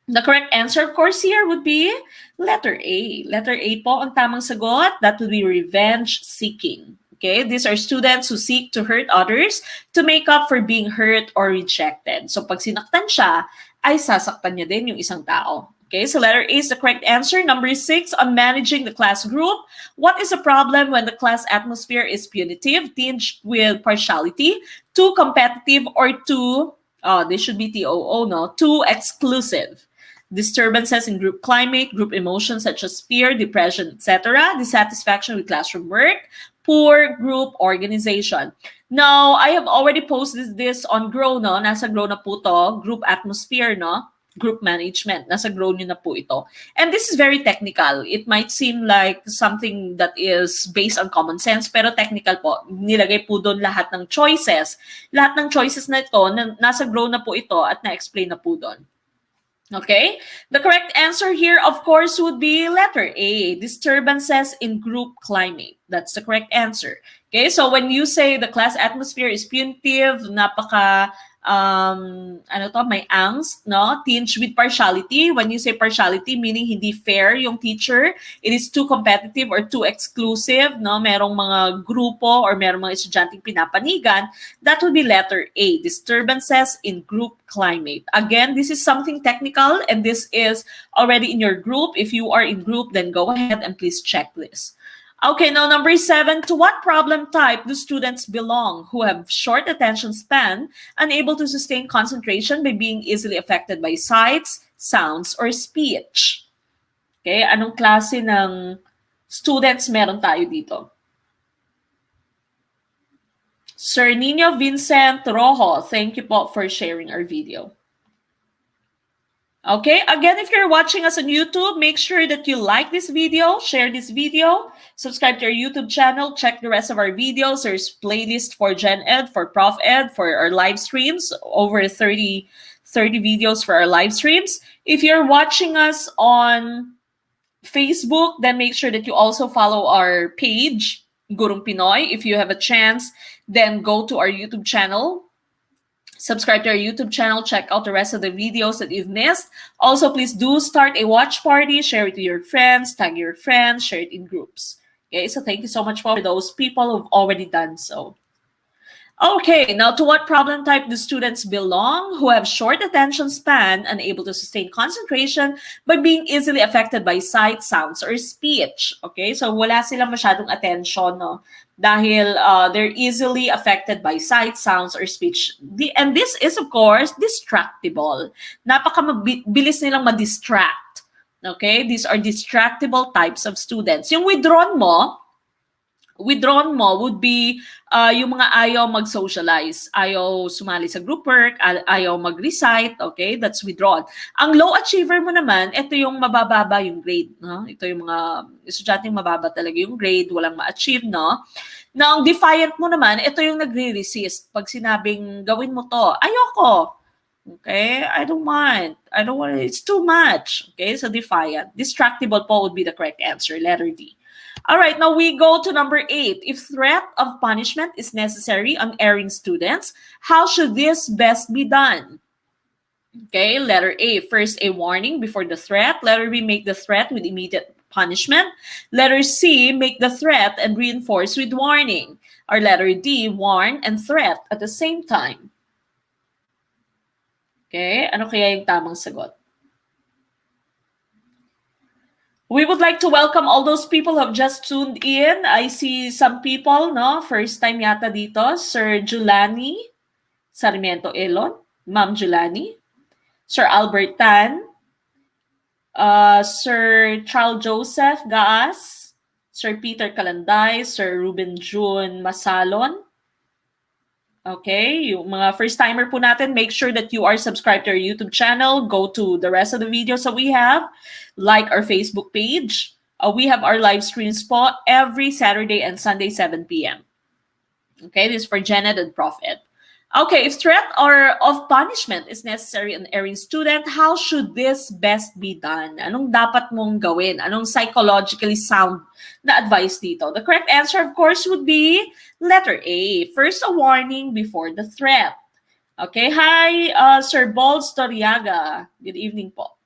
The correct answer, of course, here would be letter A. Letter A po ang tamang sagot. That would be revenge seeking. Okay, these are students who seek to hurt others to make up for being hurt or rejected. So pag sinaktan siya, ay sasaktan niya din yung isang tao. Okay, so letter A is the correct answer. Number 6, on managing the class group. What is the problem when the class atmosphere is punitive, tinged with partiality, too competitive, or too, this should be TOO, no? Too exclusive? Disturbances in group climate, group emotions such as fear, depression, etc., dissatisfaction with classroom work, poor group organization. Now, I have already posted this on Grow, no? Nasa Grow na po to, group atmosphere, no? Group management. Nasa Grow nyo na po ito. And this is very technical. It might seem like something that is based on common sense, pero technical po. Nilagay po doon lahat ng choices. Lahat ng choices na ito, nasa Grow na po ito at na-explain na po doon. Okay, the correct answer here, of course, would be letter A, disturbances in group climate. That's the correct answer. Okay, so when you say the class atmosphere is punitive, napaka, may angst, no? Tinged with partiality. When you say partiality, meaning hindi fair yung teacher, it is too competitive or too exclusive, no? Merong mga grupo or merong mga estudyanteng pinapanigan. That would be letter A, disturbances in group climate. Again, this is something technical and this is already in your group. If you are in group, then go ahead and please check this. Okay, now number 7, to what problem type do students belong who have short attention span, unable to sustain concentration by being easily affected by sights, sounds, or speech? Okay, anong klase ng students meron tayo dito? Sir Nino Vincent Rojo, thank you po for sharing our video. Okay, again, if you're watching us on YouTube, make sure that you like this video, share this video, subscribe to our YouTube channel, check the rest of our videos. There's playlist for GenEd, for ProfEd, for our live streams, over 30 videos for our live streams. If you're watching us on Facebook, then make sure that you also follow our page, Gurung Pinoy. If you have a chance, then go to our YouTube channel, subscribe to our YouTube channel, check out the rest of the videos that you've missed. Also, please do start a watch party, share it to your friends, tag your friends, share it in groups. Okay, so thank you so much for those people who've already done so. Okay, now to what problem type do students belong who have short attention span, unable to sustain concentration by being easily affected by sight, sounds, or speech? Okay, so wala silang masyadong attention, no? Dahil they're easily affected by sight, sounds, or speech. And this is, of course, distractible. Napakabilis nilang ma-distract. Okay, these are distractible types of students. Yung withdrawn mo would be yung mga ayaw mag-socialize, ayaw sumali sa group work, ayaw mag-recite, okay? That's withdrawn. Ang low achiever mo naman, ito yung mabababa yung grade, no? Ito yung mga estudyante mababa talaga yung grade, walang ma-achieve, no? Now, ang defiant mo naman, ito yung nagre-resist. Pag sinabing, gawin mo to, ayoko. Okay? I don't want. It's too much. Okay? So, defiant. Distractible po would be the correct answer, letter D. All right, now we go to number 8. If threat of punishment is necessary on erring students, how should this best be done? Okay, letter A, first a warning before the threat. Letter B, make the threat with immediate punishment. Letter C, make the threat and reinforce with warning. Or letter D, warn and threat at the same time. Okay, ano kaya yung tamang sagot? We would like to welcome all those people who have just tuned in. I see some people, no? First time yata dito. Sir Julani Sarmiento Elon, Ma'am Julani, Sir Albert Tan, Sir Charles Joseph Gaas, Sir Peter Kalanday, Sir Ruben June Masalon. Okay, yung mga first-timer po natin, make sure that you are subscribed to our YouTube channel. Go to the rest of the videos that we have. Like our Facebook page. We have our live streams po every Saturday and Sunday, 7 p.m. Okay, this is for GenEd and ProfEd. Okay, if threat or of punishment is necessary on erring student, how should this best be done? Anong dapat mong gawin? Anong psychologically sound na advice dito? The correct answer, of course, would be letter A. First, a warning before the threat. Okay, hi, Sir Bold Storiaga. Good evening po.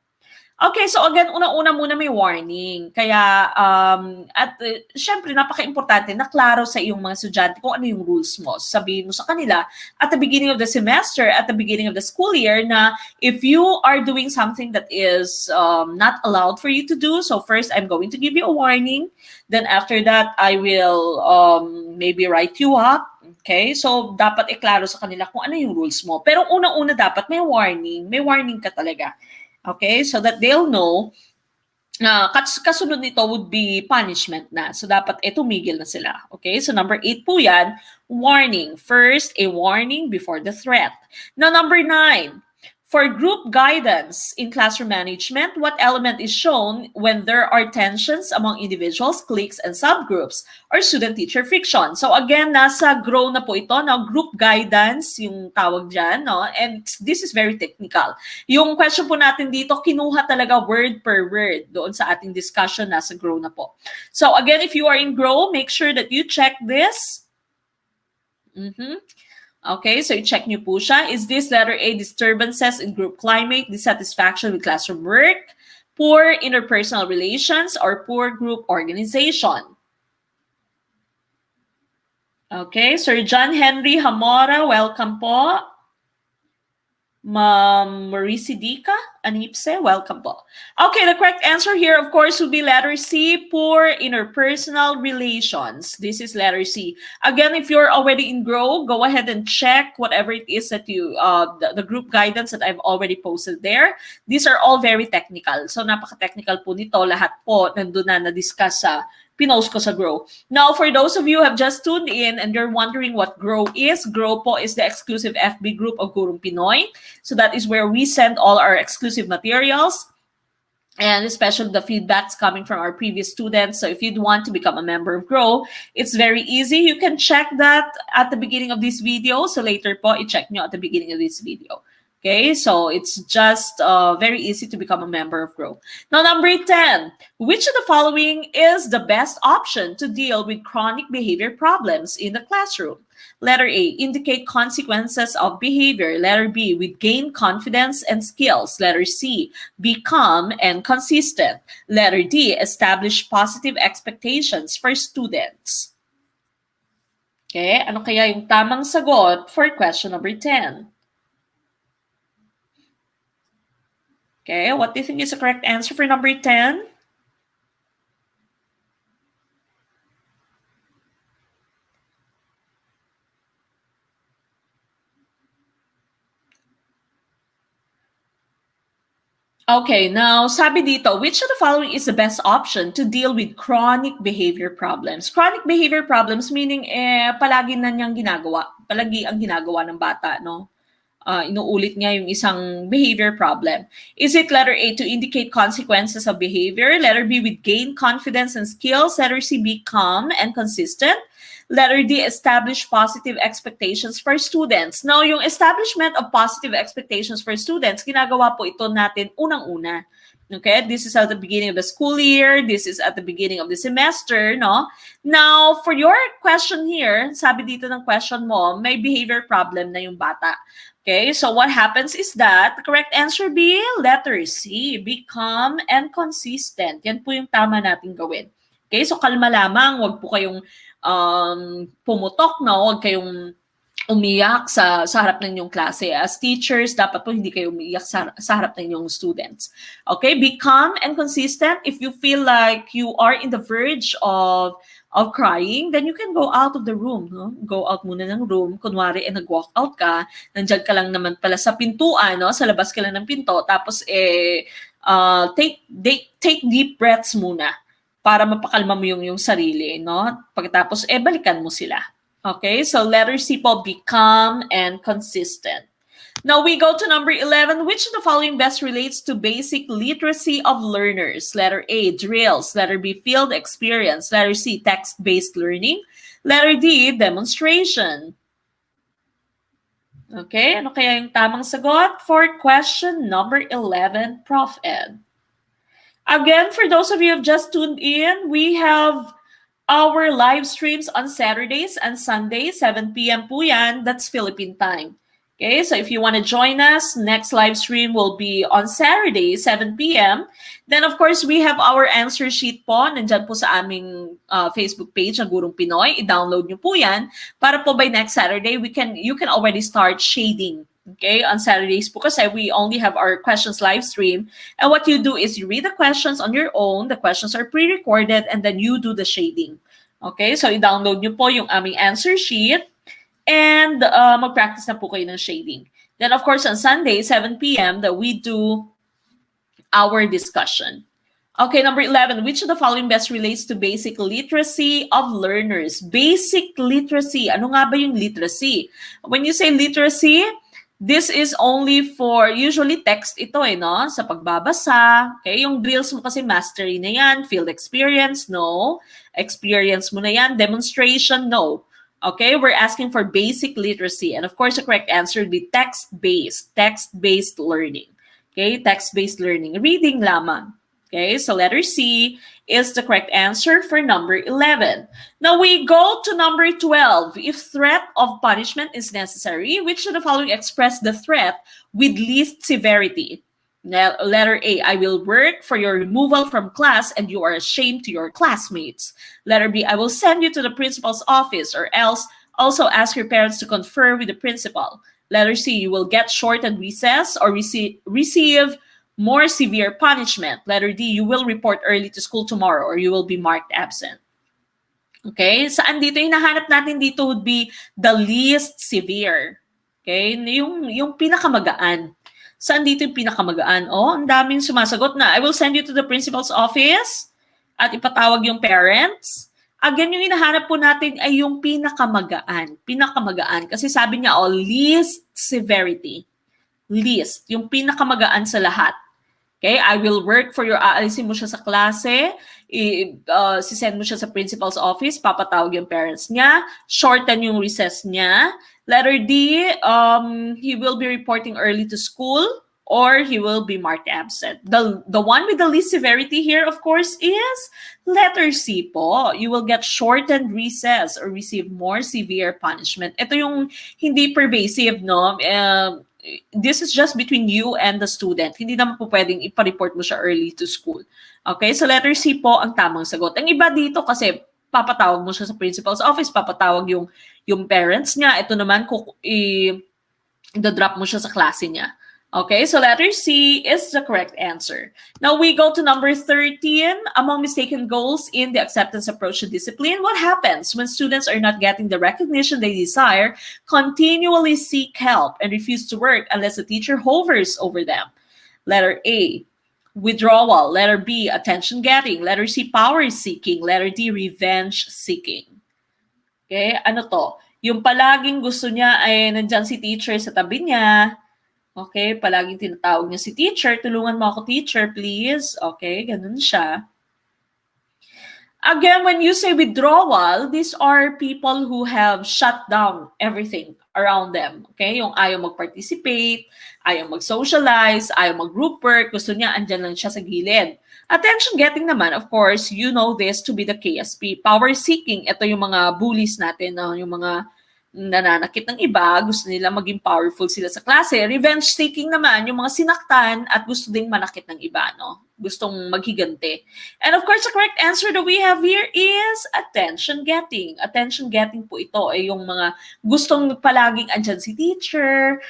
Okay, so again, una-una muna may warning. Kaya, syempre, napaka-importante na klaro sa iyong mga estudyante kung ano yung rules mo. Sabihin mo sa kanila at the beginning of the semester, at the beginning of the school year, na if you are doing something that is not allowed for you to do, so first, I'm going to give you a warning. Then after that, I will maybe write you up. Okay? So, dapat iklaro sa kanila kung ano yung rules mo. Pero una-una dapat may warning. May warning ka talaga. Okay, so that they'll know kasunod nito would be punishment na. So dapat tumigil na sila. Okay, so number 8 po yan, warning. First, a warning before the threat. Now number 9, for group guidance in classroom management, what element is shown when there are tensions among individuals, cliques, and subgroups, or student-teacher friction? So again, nasa grow na po ito, no? Group guidance, yung tawag dyan, no? And this is very technical. Yung question po natin dito, kinuha talaga word per word doon sa ating discussion, nasa grow na po. So again, if you are in grow, make sure that you check this. Okay, so i-check nyo po siya. Is this letter A, disturbances in group climate, dissatisfaction with classroom work, poor interpersonal relations, or poor group organization? Okay, Sir John Henry Hamora, welcome po. Ma'am Marisi Dica, Anipse, welcome po. Okay, the correct answer here, of course, would be letter C, poor interpersonal relations. This is letter C. Again, if you're already in Grow, go ahead and check whatever it is that you, the group guidance that I've already posted there. These are all very technical. So, napaka-technical po nito. Lahat po nandun na na-discuss sa pinost ko sa Grow. Now, for those of you who have just tuned in and you're wondering what Grow po is the exclusive FB group of Gurong Pinoy. So that is where we send all our exclusive materials and especially the feedbacks coming from our previous students. So if you'd want to become a member of Grow, it's very easy. You can check that at the beginning of this video. So later po, i-check nyo at the beginning of this video. Okay, so it's just very easy to become a member of Grow. Now, number 10, which of the following is the best option to deal with chronic behavior problems in the classroom? Letter A, indicate consequences of behavior. Letter B, with gain confidence and skills. Letter C, be calm and consistent. Letter D, establish positive expectations for students. Okay, ano kaya yung tamang sagot for question number 10? Okay, what do you think is the correct answer for number 10? Okay, now sabi dito, which of the following is the best option to deal with chronic behavior problems? Chronic behavior problems meaning palagi na niyang ginagawa. Palagi ang ginagawa ng bata, no? Inuulit niya yung isang behavior problem. Is it letter A, to indicate consequences of behavior? Letter B, with gain confidence and skills? Letter C, be calm and consistent? Letter D, establish positive expectations for students. Now, yung establishment of positive expectations for students, ginagawa po ito natin unang-una. Okay, this is at the beginning of the school year. This is at the beginning of the semester, no? Now, for your question here, sabi dito ng question mo, may behavior problem na yung bata. Okay, so what happens is that the correct answer be letter C, be calm and consistent. Yan po yung tama nating gawin. Okay, so kalma lamang, wag po kayong pumutok, no? Wag kayong umiyak sa harap ng inyong klase. As teachers, dapat po hindi kayo umiyak sa harap ng inyong students. Okay, be calm and consistent. If you feel like you are in the verge of crying, then you can go out of the room. No? Go out muna ng room. Kunwari, nag-walk out ka, nandiyan ka lang naman pala sa pintuan, no? Sa labas ka lang ng pinto, tapos take deep breaths muna para mapakalma mo yung sarili, no? Pagkatapos, balikan mo sila. Okay, so letter C po, be calm and consistent. Now we go to number 11. Which of the following best relates to basic literacy of learners? Letter A, drills. Letter B, field experience. Letter C, text-based learning. Letter D, demonstration. Okay, ano kaya yung tamang sagot for question number 11, Prof Ed? Again, for those of you who have just tuned in, we have our live streams on Saturdays and Sundays, 7 p.m. po yan. That's Philippine time. Okay, so if you want to join us, next live stream will be on Saturday, 7 p.m. Then, of course, we have our answer sheet po. Nandyan po sa aming Facebook page, ang Gurong Pinoy. I-download nyo po yan. Para po by next Saturday, you can already start shading. Okay, on Saturdays po kasi we only have our questions live stream. And what you do is you read the questions on your own. The questions are pre-recorded and then you do the shading. Okay, so i-download nyo po yung aming answer sheet. And mag-practice na po kayo ng shading. Then, of course, on Sunday, 7 p.m., that we do our discussion. Okay, number 11. Which of the following best relates to basic literacy of learners? Basic literacy. Ano nga ba yung literacy? When you say literacy, this is only for, usually text ito no? Sa pagbabasa. Okay, yung drills mo kasi mastery na yan. Field experience, no. Experience mo na yan. Demonstration, no. Okay, we're asking for basic literacy. And of course, the correct answer would be text-based learning. Okay, text-based learning. Reading lamang. Okay, so letter C is the correct answer for number 11. Now we go to number 12. If threat of punishment is necessary, which of the following express the threat with least severity? Now, letter A, I will work for your removal from class and you are ashamed to your classmates. Letter B, I will send you to the principal's office or else also ask your parents to confer with the principal. Letter C, you will get shortened recess or receive more severe punishment. Letter D, you will report early to school tomorrow or you will be marked absent. Okay? Saan dito? Yung nahanap natin dito would be the least severe. Okay? Yung pinakamagaan. Saan dito yung pinakamagaan? Oh, ang daming sumasagot na. I will send you to the principal's office at ipatawag yung parents. Again, yung hinahanap po natin ay yung pinakamagaan. Pinakamagaan. Kasi sabi niya, oh, least severity. Least. Yung pinakamagaan sa lahat. Okay, I will work for your, aalisin mo siya sa klase, sisend mo siya sa principal's office, papatawag yung parents niya, shorten yung recess niya. Letter D, he will be reporting early to school or he will be marked absent. The one with the least severity here, of course, is letter C po. You will get shortened recess or receive more severe punishment. Ito yung hindi pervasive, no? This is just between you and the student. Hindi naman po pwedeng ipa-report mo siya early to school. Okay? So letter C po ang tamang sagot. Ang iba dito kasi papatawag mo siya sa principal's office, papatawag yung parents niya. Ito naman, i-drop mo siya sa klase niya. Okay, so letter C is the correct answer. Now we go to number 13. Among mistaken goals in the acceptance approach to discipline, what happens when students are not getting the recognition they desire, continually seek help, and refuse to work unless the teacher hovers over them? Letter A, withdrawal. Letter B, attention getting. Letter C, power seeking. Letter D, revenge seeking. Okay, ano to? Yung palaging gusto niya ay nandyan si teacher sa tabi niya. Okay, palaging tinatawag niya si teacher, tulungan mo ako teacher, please. Okay, ganun siya. Again, when you say withdrawal, these are people who have shut down everything around them. Okay, yung ayaw mag-participate, ayaw mag-socialize, ayaw mag-group work, gusto niya andyan lang siya sa gilid. Attention getting naman, of course, you know this to be the KSP. Power seeking, ito yung mga bullies natin, yung mga nananakit ng iba, gusto nila maging powerful sila sa klase. Revenge seeking naman, yung mga sinaktan at gusto ding manakit ng iba, no? Gustong maghigante. And of course, the correct answer that we have here is attention getting. Attention getting po ito ay yung mga gustong palaging andyan si teacher,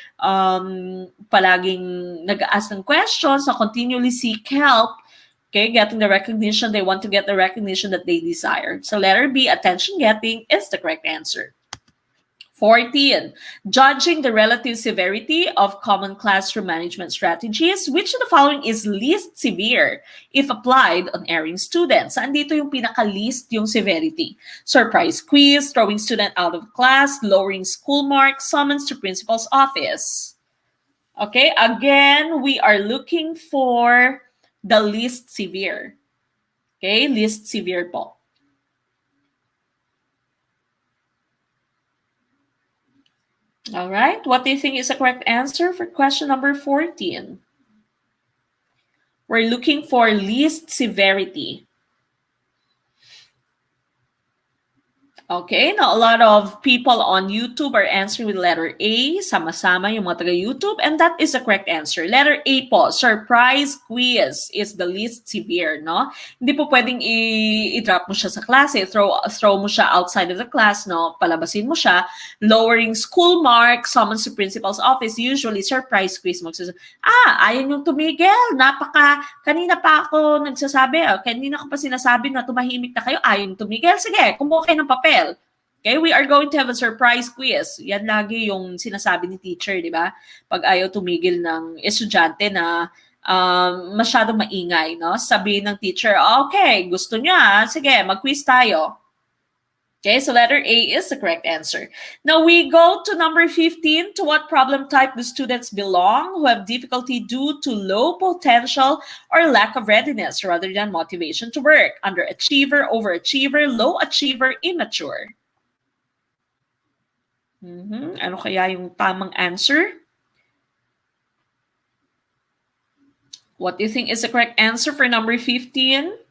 palaging nag-ask ng questions, na continually seek help, okay, getting the recognition, they want to get the recognition that they desire. So letter B, attention getting, is the correct answer. 14. Judging the relative severity of common classroom management strategies, which of the following is least severe if applied on erring students? Saan dito yung pinaka-least yung severity? Surprise quiz, throwing student out of class, lowering school marks, summons to principal's office. Okay, again, we are looking for the least severe. Okay, least severe po. All right, what do you think is the correct answer for question number 14? We're looking for least severity. Okay, now a lot of people on YouTube are answering with letter A, sama-sama yung mga taga-YouTube, and that is the correct answer. Letter A po, surprise quiz is the least severe, no? Hindi po pwedeng i-drop mo siya sa klase, throw mo siya outside of the class, no? Palabasin mo siya. Lowering school marks, summons to principal's office, usually surprise quiz. Ayan yung tumigil, kanina pa ako nagsasabi, kanina ko pa sinasabi na tumahimik na kayo, ayon tumigil, sige, kumuha kayo ng papel. Okay, we are going to have a surprise quiz. Yan lagi yung sinasabi ni teacher, di ba? Pag ayaw tumigil ng estudyante na masyadong maingay, no? Sabihin ng teacher, okay, gusto niya, sige, mag-quiz tayo. Okay, so letter A is the correct answer. Now we go to number 15. To what problem type do students belong who have difficulty due to low potential or lack of readiness rather than motivation to work? Underachiever, overachiever, low achiever, immature. Ano kaya yung tamang answer? What do you think is the correct answer for number 15?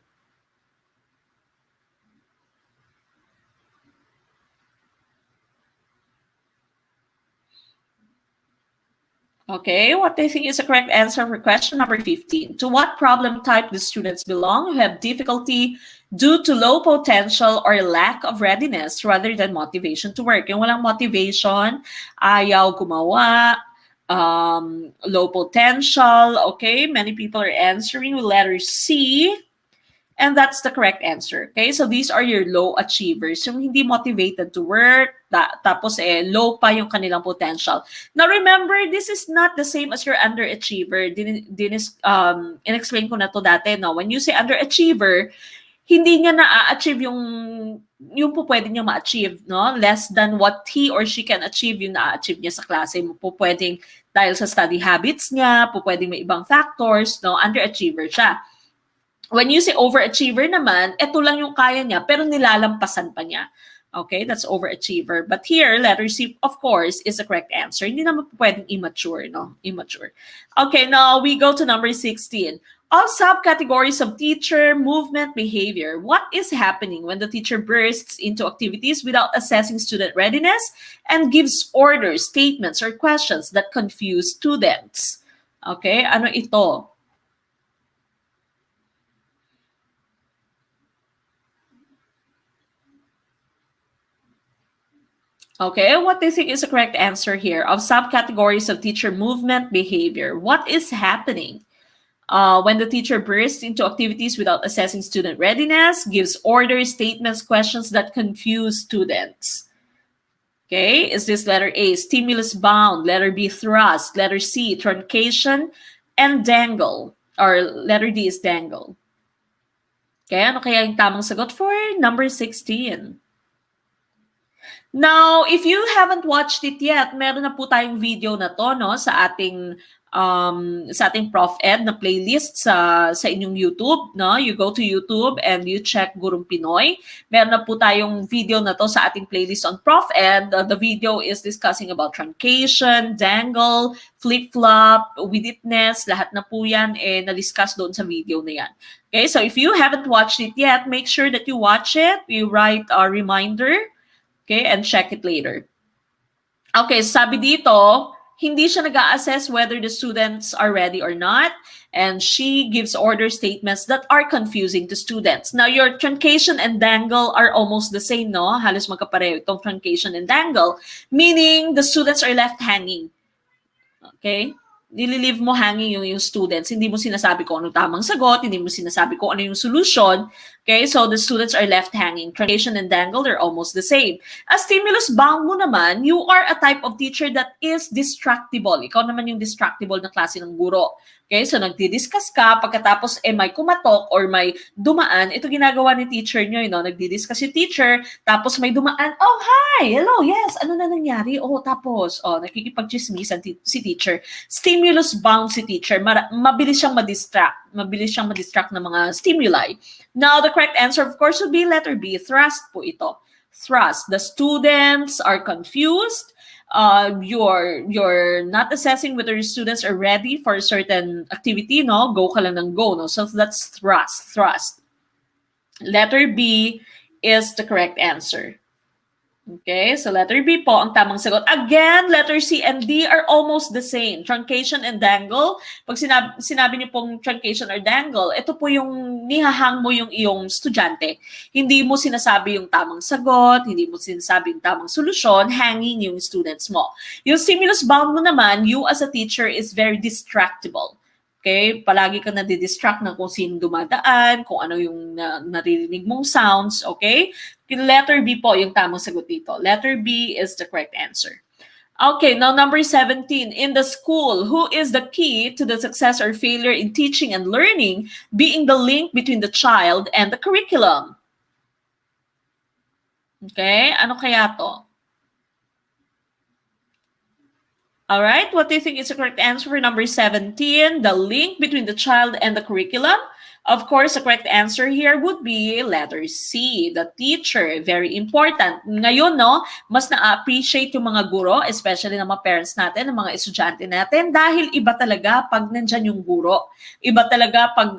Okay, what do you think is the correct answer for question number 15? To what problem type do students belong who have difficulty due to low potential or lack of readiness rather than motivation to work? Yung walang motivation, ayaw gumawa, low potential. Okay, many people are answering with letter C. And that's the correct answer. Okay, so these are your low achievers. Yung hindi motivated to work, tapos low pa yung kanilang potential. Now remember, this is not the same as your underachiever. In-explain ko na to dati, no? When you say underachiever, hindi niya na-achieve yung po pwede niya ma-achieve, no? Less than what he or she can achieve, yung na-achieve niya sa klase. Po pwedeng dahil sa study habits niya, po pwedeng may ibang factors, no? Underachiever siya. When you say overachiever naman, ito lang yung kaya niya, pero nilalampasan pa niya. Okay, that's overachiever. But here, letter C, of course, is the correct answer. Hindi naman pwedeng immature, no? Immature. Okay, now we go to number 16. All subcategories of teacher movement behavior. What is happening when the teacher bursts into activities without assessing student readiness and gives orders, statements, or questions that confuse students? Okay, ano ito? Okay, what do you think is the correct answer here? Of subcategories of teacher movement behavior, what is happening when the teacher bursts into activities without assessing student readiness, gives orders, statements, questions that confuse students? Okay, is this letter A, stimulus bound, letter B, thrust, letter C, truncation, and dangle, or letter D is dangle? Okay, ano kaya yung tamang sagot for number 16? Now, if you haven't watched it yet, meron na po tayong video na to, no, sa ating ProfEd na playlist sa inyong YouTube, no? You go to YouTube and you check Gurong Pinoy. Meron na po tayong video na to sa ating playlist on ProfEd. The video is discussing about truncation, dangle, flip-flop, widithness, lahat na po yan na-discuss doon sa video na yan. Okay, so if you haven't watched it yet, make sure that you watch it. You write a reminder. Okay, and check it later. Okay, sabi dito, hindi siya nag-a-assess whether the students are ready or not, and she gives order statements that are confusing to students. Now, your truncation and dangle are almost the same, no? Halos magkapareho itong truncation and dangle, meaning the students are left hanging. Okay? Nililive mo hanging yung students. Hindi mo sinasabi kung ano tamang sagot, hindi mo sinasabi kung ano yung solution. Okay, so the students are left hanging. Truncation and dangle, they're almost the same. As stimulus bound mo naman, you are a type of teacher that is distractible. Ikaw naman yung distractible na klase ng guro. Okay, so nagdi-discuss ka, pagkatapos may kumatok or may dumaan, ito ginagawa ni teacher nyo, nagdi-discuss si teacher, tapos may dumaan, oh, hi, hello, yes, ano na nangyari? Oh, tapos, nakikipag-chismisan si teacher. Stimulus bound si teacher, mabilis siyang ma-distract ng mga stimuli. Now, the correct answer, of course, would be letter B, thrust po ito. Thrust. The students are confused. You're not assessing whether your students are ready for a certain activity, no? Go ka lang ng go, no? So that's thrust. Letter B is the correct answer. Okay, so letter B po ang tamang sagot. Again, letter C and D are almost the same. Truncation and dangle. Pag sinabi niyo pong truncation or dangle, ito po yung nihahang mo yung iyong estudyante. Hindi mo sinasabi yung tamang sagot, hindi mo sinasabi yung tamang solusyon, hanging yung students mo. Yung stimulus bound mo naman, you as a teacher is very distractible. Okay? Palagi ka nadidistract ng kung sino dumadaan, kung ano yung naririnig mong sounds. Okay? Letter B po yung tamang sagot dito. Letter B is the correct answer. Okay, now number 17. In the school, who is the key to the success or failure in teaching and learning, being the link between the child and the curriculum? Okay, ano kaya to? All right, what do you think is the correct answer for number 17? The link between the child and the curriculum. Of course, the correct answer here would be letter C, the teacher. Very important. Ngayon, no, mas na-appreciate yung mga guro, especially ng mga parents natin, ng mga estudyante natin, dahil iba talaga pag nandyan yung guro. Iba talaga pag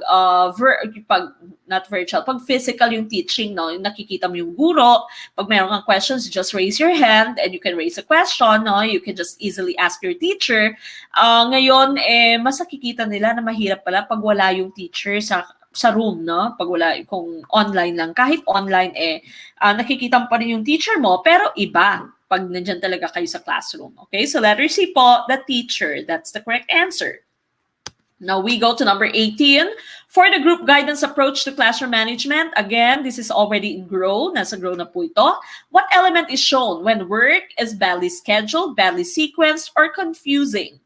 not virtual, pag physical yung teaching, no, yung nakikita mo yung guro. Pag mayroon kang questions, just raise your hand and you can raise a question, no? You can just easily ask your teacher. Ngayon, mas nakikita nila na mahirap pala pag wala yung teacher sa room, no? Pag wala, kung online lang. Kahit online, nakikita mo pa rin yung teacher mo, pero iba. pag nandyan talaga kayo sa classroom. Okay, so letter C po, the teacher. That's the correct answer. Now we go to number 18. For the group guidance approach to classroom management, again, this is already in GROW. Nasa GROW na po ito. What element is shown when work is badly scheduled, badly sequenced, or confusing?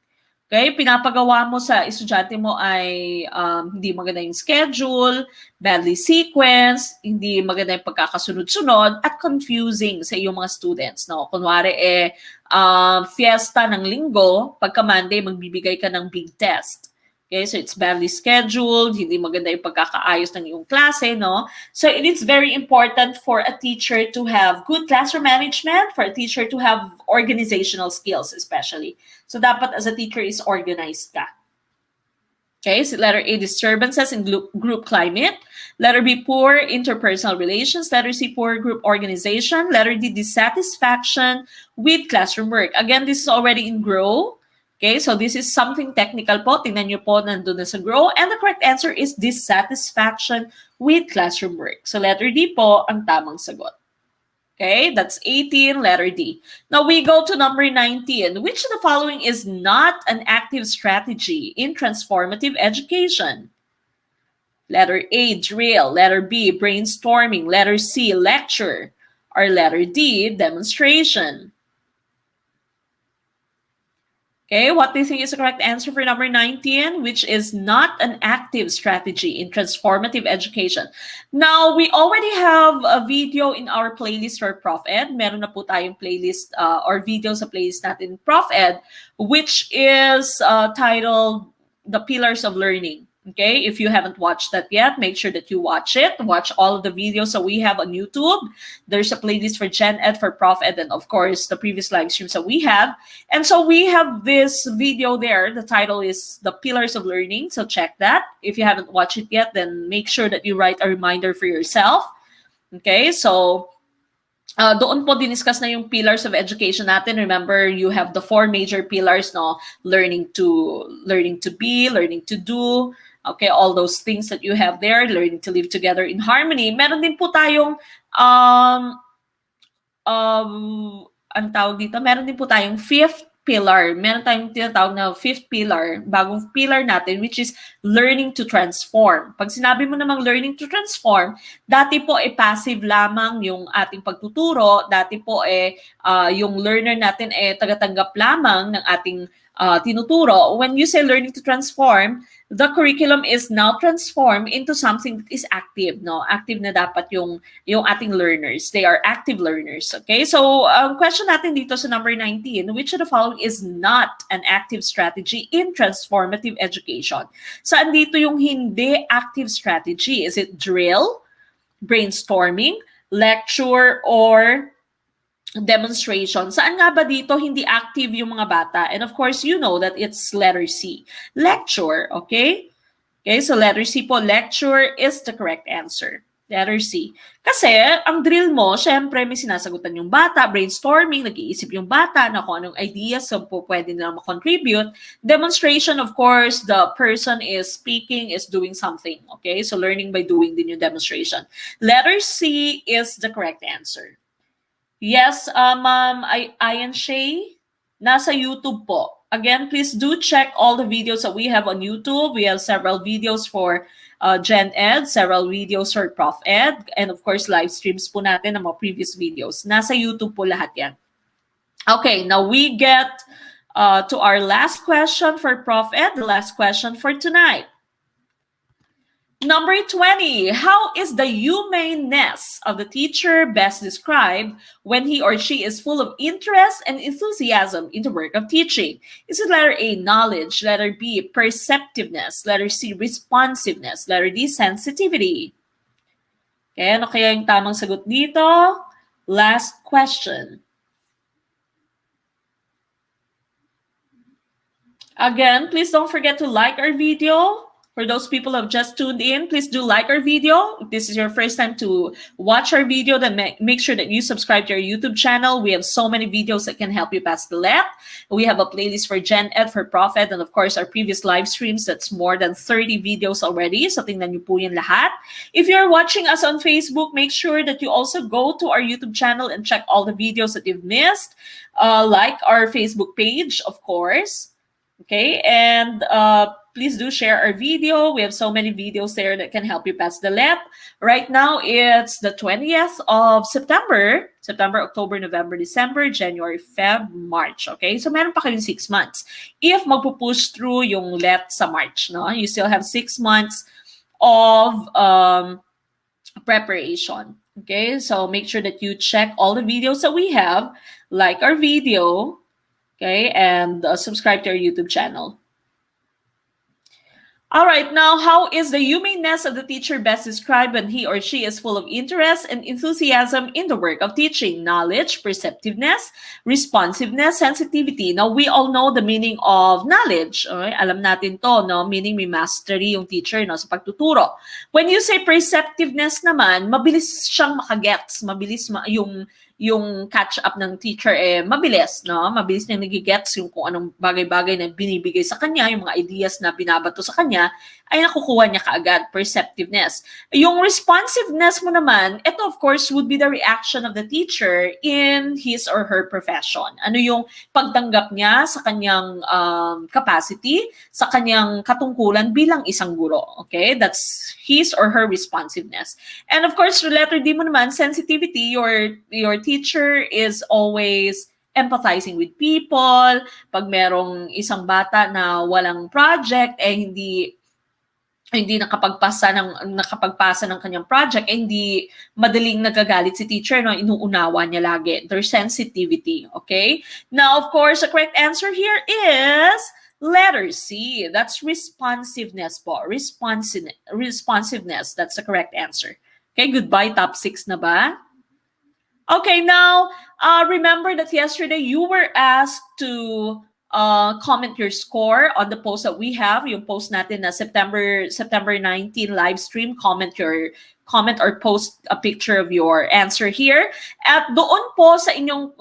Okay, pinapagawa mo sa estudyante mo ay hindi maganda yung schedule, badly sequenced, hindi maganda yung pagkakasunod-sunod, at confusing sa iyong mga students. No? Kunwari, fiesta ng linggo, pagka Monday, magbibigay ka ng big test. Okay, so it's badly scheduled, hindi maganda yung pagkakaayos ng iyong klase, no? So it is very important for a teacher to have good classroom management, for a teacher to have organizational skills especially. So dapat as a teacher is organized ka. Okay, so letter A, disturbances in group climate. Letter B, poor interpersonal relations. Letter C, poor group organization. Letter D, dissatisfaction with classroom work. Again, this is already in GROW. Okay, so this is something technical po. Tingnan nyo po, nandun na sa GROW. And the correct answer is dissatisfaction with classroom work. So letter D po ang tamang sagot. Okay, that's 18, letter D. Now we go to number 19. Which of the following is not an active strategy in transformative education? Letter A, drill. Letter B, brainstorming. Letter C, lecture. Or letter D, demonstration. Okay, what do you think is the correct answer for number 19, which is not an active strategy in transformative education? Now, we already have a video in our playlist for ProfEd. Meron na po tayong playlist or video sa playlist natin ProfEd, which is titled The Pillars of Learning. Okay, if you haven't watched that yet, make sure that you watch it. Watch all of the videos that we have on YouTube. There's a playlist for GenEd, for ProfEd, and of course, the previous live streams that we have. And so we have this video there. The title is The Pillars of Learning. So check that. If you haven't watched it yet, then make sure that you write a reminder for yourself. Okay, so doon po diniscuss na yung pillars of education natin. Remember, you have the 4 major pillars, no? Learning to be, learning to do. Okay, all those things that you have there, learning to live together in harmony. Meron din po tayong ang tawag dito, meron din po tayong 5th pillar. Meron tayong tinatawag na 5th pillar, bagong pillar natin, which is learning to transform. Pag sinabi mo namang learning to transform, dati po passive lamang yung ating pagtuturo, dati po yung learner natin tagatanggap lamang ng ating tinuturo. When you say learning to transform, the curriculum is now transformed into something that is active, no? Active na dapat yung ating learners. They are active learners, okay? So, question natin dito sa number 19, which of the following is not an active strategy in transformative education? Saan dito yung hindi active strategy? Is it drill, brainstorming, lecture, or demonstration? Saan nga ba dito hindi active yung mga bata? And of course, you know that it's letter C, lecture, okay? Okay, so letter C po, lecture is the correct answer. Letter C. Kasi ang drill mo, syempre may sinasagutan yung bata, brainstorming, nag-iisip yung bata na kung anong ideas so po pwede nilang makontribute. Demonstration, of course, the person is speaking, is doing something, okay? So learning by doing din yung demonstration. Letter C is the correct answer. Yes, Ma'am Ayan Shay, nasa YouTube po. Again, please do check all the videos that we have on YouTube. We have several videos for GenEd, several videos for ProfEd, and of course, live streams po natin ng mga previous videos. Nasa YouTube po lahat yan. Okay, now we get to our last question for ProfEd, the last question for tonight. Number 20, how is the humaneness of the teacher best described when he or she is full of interest and enthusiasm in the work of teaching? Is it letter A, knowledge, letter B, perceptiveness, letter C, responsiveness, letter D, sensitivity? Okay, ano kaya yung tamang sagot dito? Last question. Again, please don't forget to like our video, For those people who have just tuned in, please do like our video. If this is your first time to watch our video, then make sure that you subscribe to our YouTube channel. We have so many videos that can help you pass the LET. We have a playlist for GenEd, for ProfEd, and of course, our previous live streams. That's more than 30 videos already. So tingnan niyo po yan lahat. If you're watching us on Facebook, make sure that you also go to our YouTube channel and check all the videos that you've missed. Like our Facebook page, of course. Okay, and please do share our video. We have so many videos there that can help you pass the LET. Right now, it's the 20th of September. September, October, November, December, January, Feb, March. Okay, so meron pa kayong 6 months. If magpupush through yung LET sa March, no? You still have 6 months of preparation. Okay, so make sure that you check all the videos that we have, like our video, okay, and subscribe to our YouTube channel. All right, now, how is the humaneness of the teacher best described when he or she is full of interest and enthusiasm in the work of teaching? Knowledge, perceptiveness, responsiveness, sensitivity. Now, we all know the meaning of knowledge. Okay? Alam natin to, no? Meaning may mastery yung teacher, no, sa pagtuturo. When you say perceptiveness naman, mabilis siyang makagets. Mabilis yung catch up ng teacher mabilis, no? Mabilis niyang nagigets yung kung anong bagay-bagay na binibigay sa kanya, yung mga ideas na binabato sa kanya, ay nakukuha niya kaagad, perceptiveness. Yung responsiveness mo naman, ito of course would be the reaction of the teacher in his or her profession. Ano yung pagtanggap niya sa kanyang capacity, sa kanyang katungkulan bilang isang guro. Okay? That's his or her responsiveness. And of course, letter D mo naman, sensitivity, your teacher is always empathizing with people. Pag merong isang bata na walang project, hindi nakapagpasa ng kanyang project, hindi madaling nagagalit si teacher, no? Inuunawa niya lagi. Their sensitivity, okay? Now, of course, the correct answer here is letter C. That's responsiveness po. Responsiveness. That's the correct answer. Okay, goodbye, top 6 na ba? Okay, now, remember that yesterday you were asked to comment your score on the post that we have. Yung post natin na September 19 live stream. Comment or post a picture of your answer here. At doon po sa yung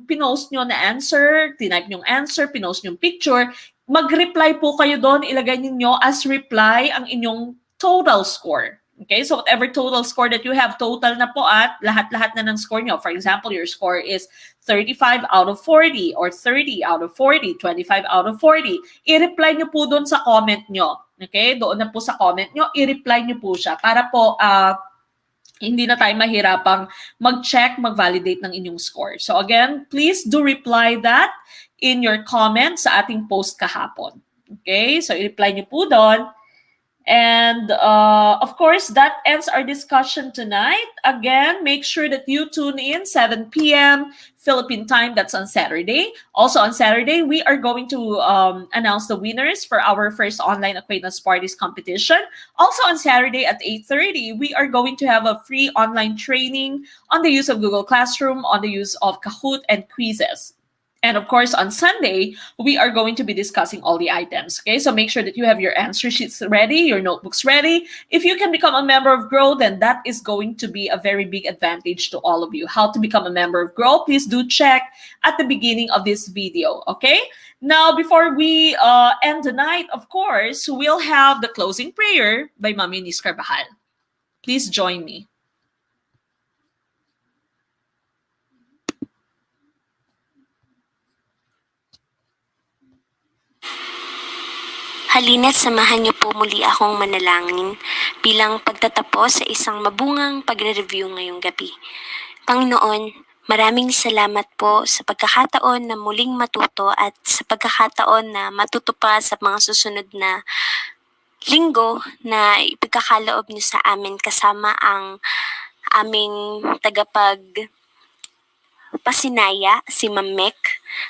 pinost nyo na answer, tinype nyo answer, pinost nyo picture, mag-reply po kayo doon, ilagay niyo as reply ang inyong total score. Okay, so whatever total score that you have, total na po at lahat-lahat na ng score nyo. For example, your score is 35 out of 40 or 30 out of 40, 25 out of 40. I-reply nyo po doon sa comment nyo. Okay, doon na po sa comment nyo, i-reply nyo po siya para po hindi na tayo mahirapang mag-check, mag-validate ng inyong score. So again, please do reply that in your comment sa ating post kahapon. Okay, so i-reply nyo po doon. And of course, that ends our discussion tonight. Again, make sure that you tune in 7 p.m. Philippine time. That's on Saturday. Also on Saturday, we are going to announce the winners for our first online acquaintance parties competition. Also on Saturday at 8:30, we are going to have a free online training on the use of Google Classroom, on the use of Kahoot and quizzes. And of course, on Sunday, we are going to be discussing all the items. Okay, so make sure that you have your answer sheets ready, your notebooks ready. If you can become a member of GROW, then that is going to be a very big advantage to all of you. How to become a member of GROW, please do check at the beginning of this video. Okay, now before we end the night, of course, we'll have the closing prayer by Ma'am Eunice Carbajal. Please join me. Halina't samahan niyo po muli akong manalangin bilang pagtatapos sa isang mabungang pagre-review ngayong gabi. Panginoon, maraming salamat po sa pagkakataon na muling matuto at sa pagkakataon na matuto pa sa mga susunod na linggo na ipagkakaloob niyo sa amin kasama ang aming pasinaya, si Ma'am Mek.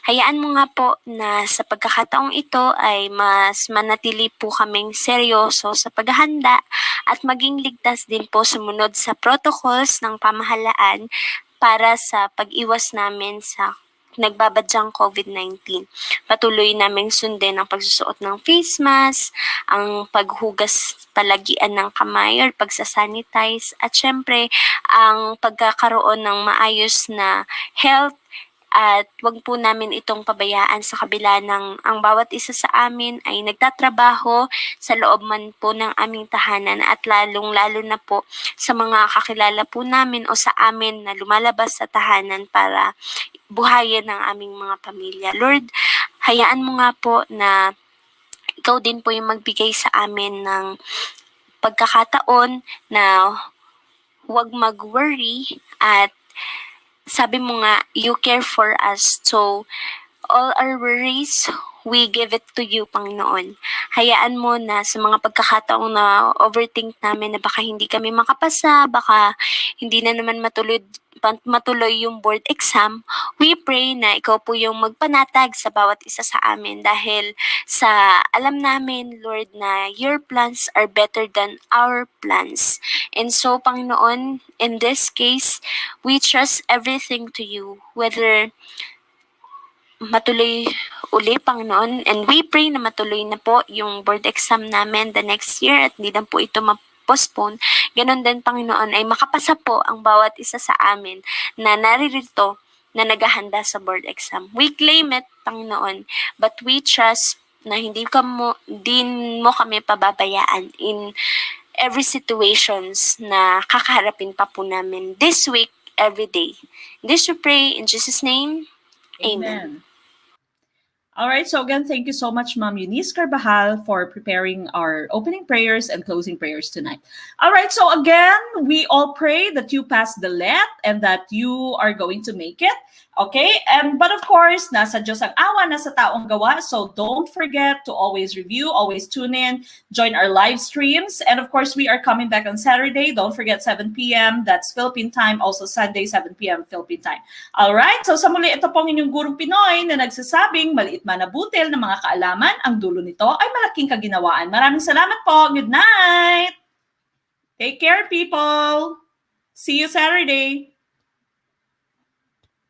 Hayaan mo nga po na sa pagkakataong ito ay mas manatili po kaming seryoso sa paghahanda at maging ligtas din po sumunod sa protocols ng pamahalaan para sa pag-iwas namin sa nagbabadyang COVID-19. Patuloy naming sundin ang pagsusuot ng face mask, ang paghugas palagian ng kamay or pagsasanitize, at syempre ang pagkakaroon ng maayos na health, at wag po namin itong pabayaan sa kabila ng ang bawat isa sa amin ay nagtatrabaho sa loob man po ng aming tahanan, at lalong-lalo na po sa mga kakilala po namin o sa amin na lumalabas sa tahanan para buhayin ang aming mga pamilya. Lord, hayaan mo nga po na ikaw din po yung magbigay sa amin ng pagkakataon na huwag mag-worry, at sabi mo nga, you care for us. So, all our worries, we give it to you, Panginoon. Hayaan mo na sa mga pagkakataong na overthink namin na baka hindi kami makapasa, baka hindi na naman matuloy yung board exam, we pray na ikaw po yung magpanatag sa bawat isa sa amin, dahil sa alam namin, Lord, na your plans are better than our plans. And so, Panginoon, in this case, we trust everything to you, whether matuloy uli, Panginoon, and we pray na matuloy na po yung board exam namin the next year at hindi na po ito postpone. Ganon din, Panginoon, ay makapasa po ang bawat isa sa amin na naririto na naghahanda sa board exam. We claim it, Panginoon, but we trust na din mo kami pababayaan in every situations na kakaharapin pa po namin this week, every day. This we pray in Jesus' name. Amen. All right, so again, thank you so much, Ma'am Eunice Carbajal, for preparing our opening prayers and closing prayers tonight. All right, so again, we all pray that you pass the let and that you are going to make it. Okay, but of course, nasa Diyos ang awa, nasa taong gawa. So don't forget to always review, always tune in, join our live streams. And of course, we are coming back on Saturday. Don't forget 7 p.m. That's Philippine time. Also Sunday, 7 p.m. Philippine time. All right, so sa muli, ito pong inyong gurong Pinoy na nagsasabing maliit man na butil ng mga kaalaman, ang dulo nito ay malaking kaginawaan. Maraming salamat po. Good night. Take care, people. See you Saturday.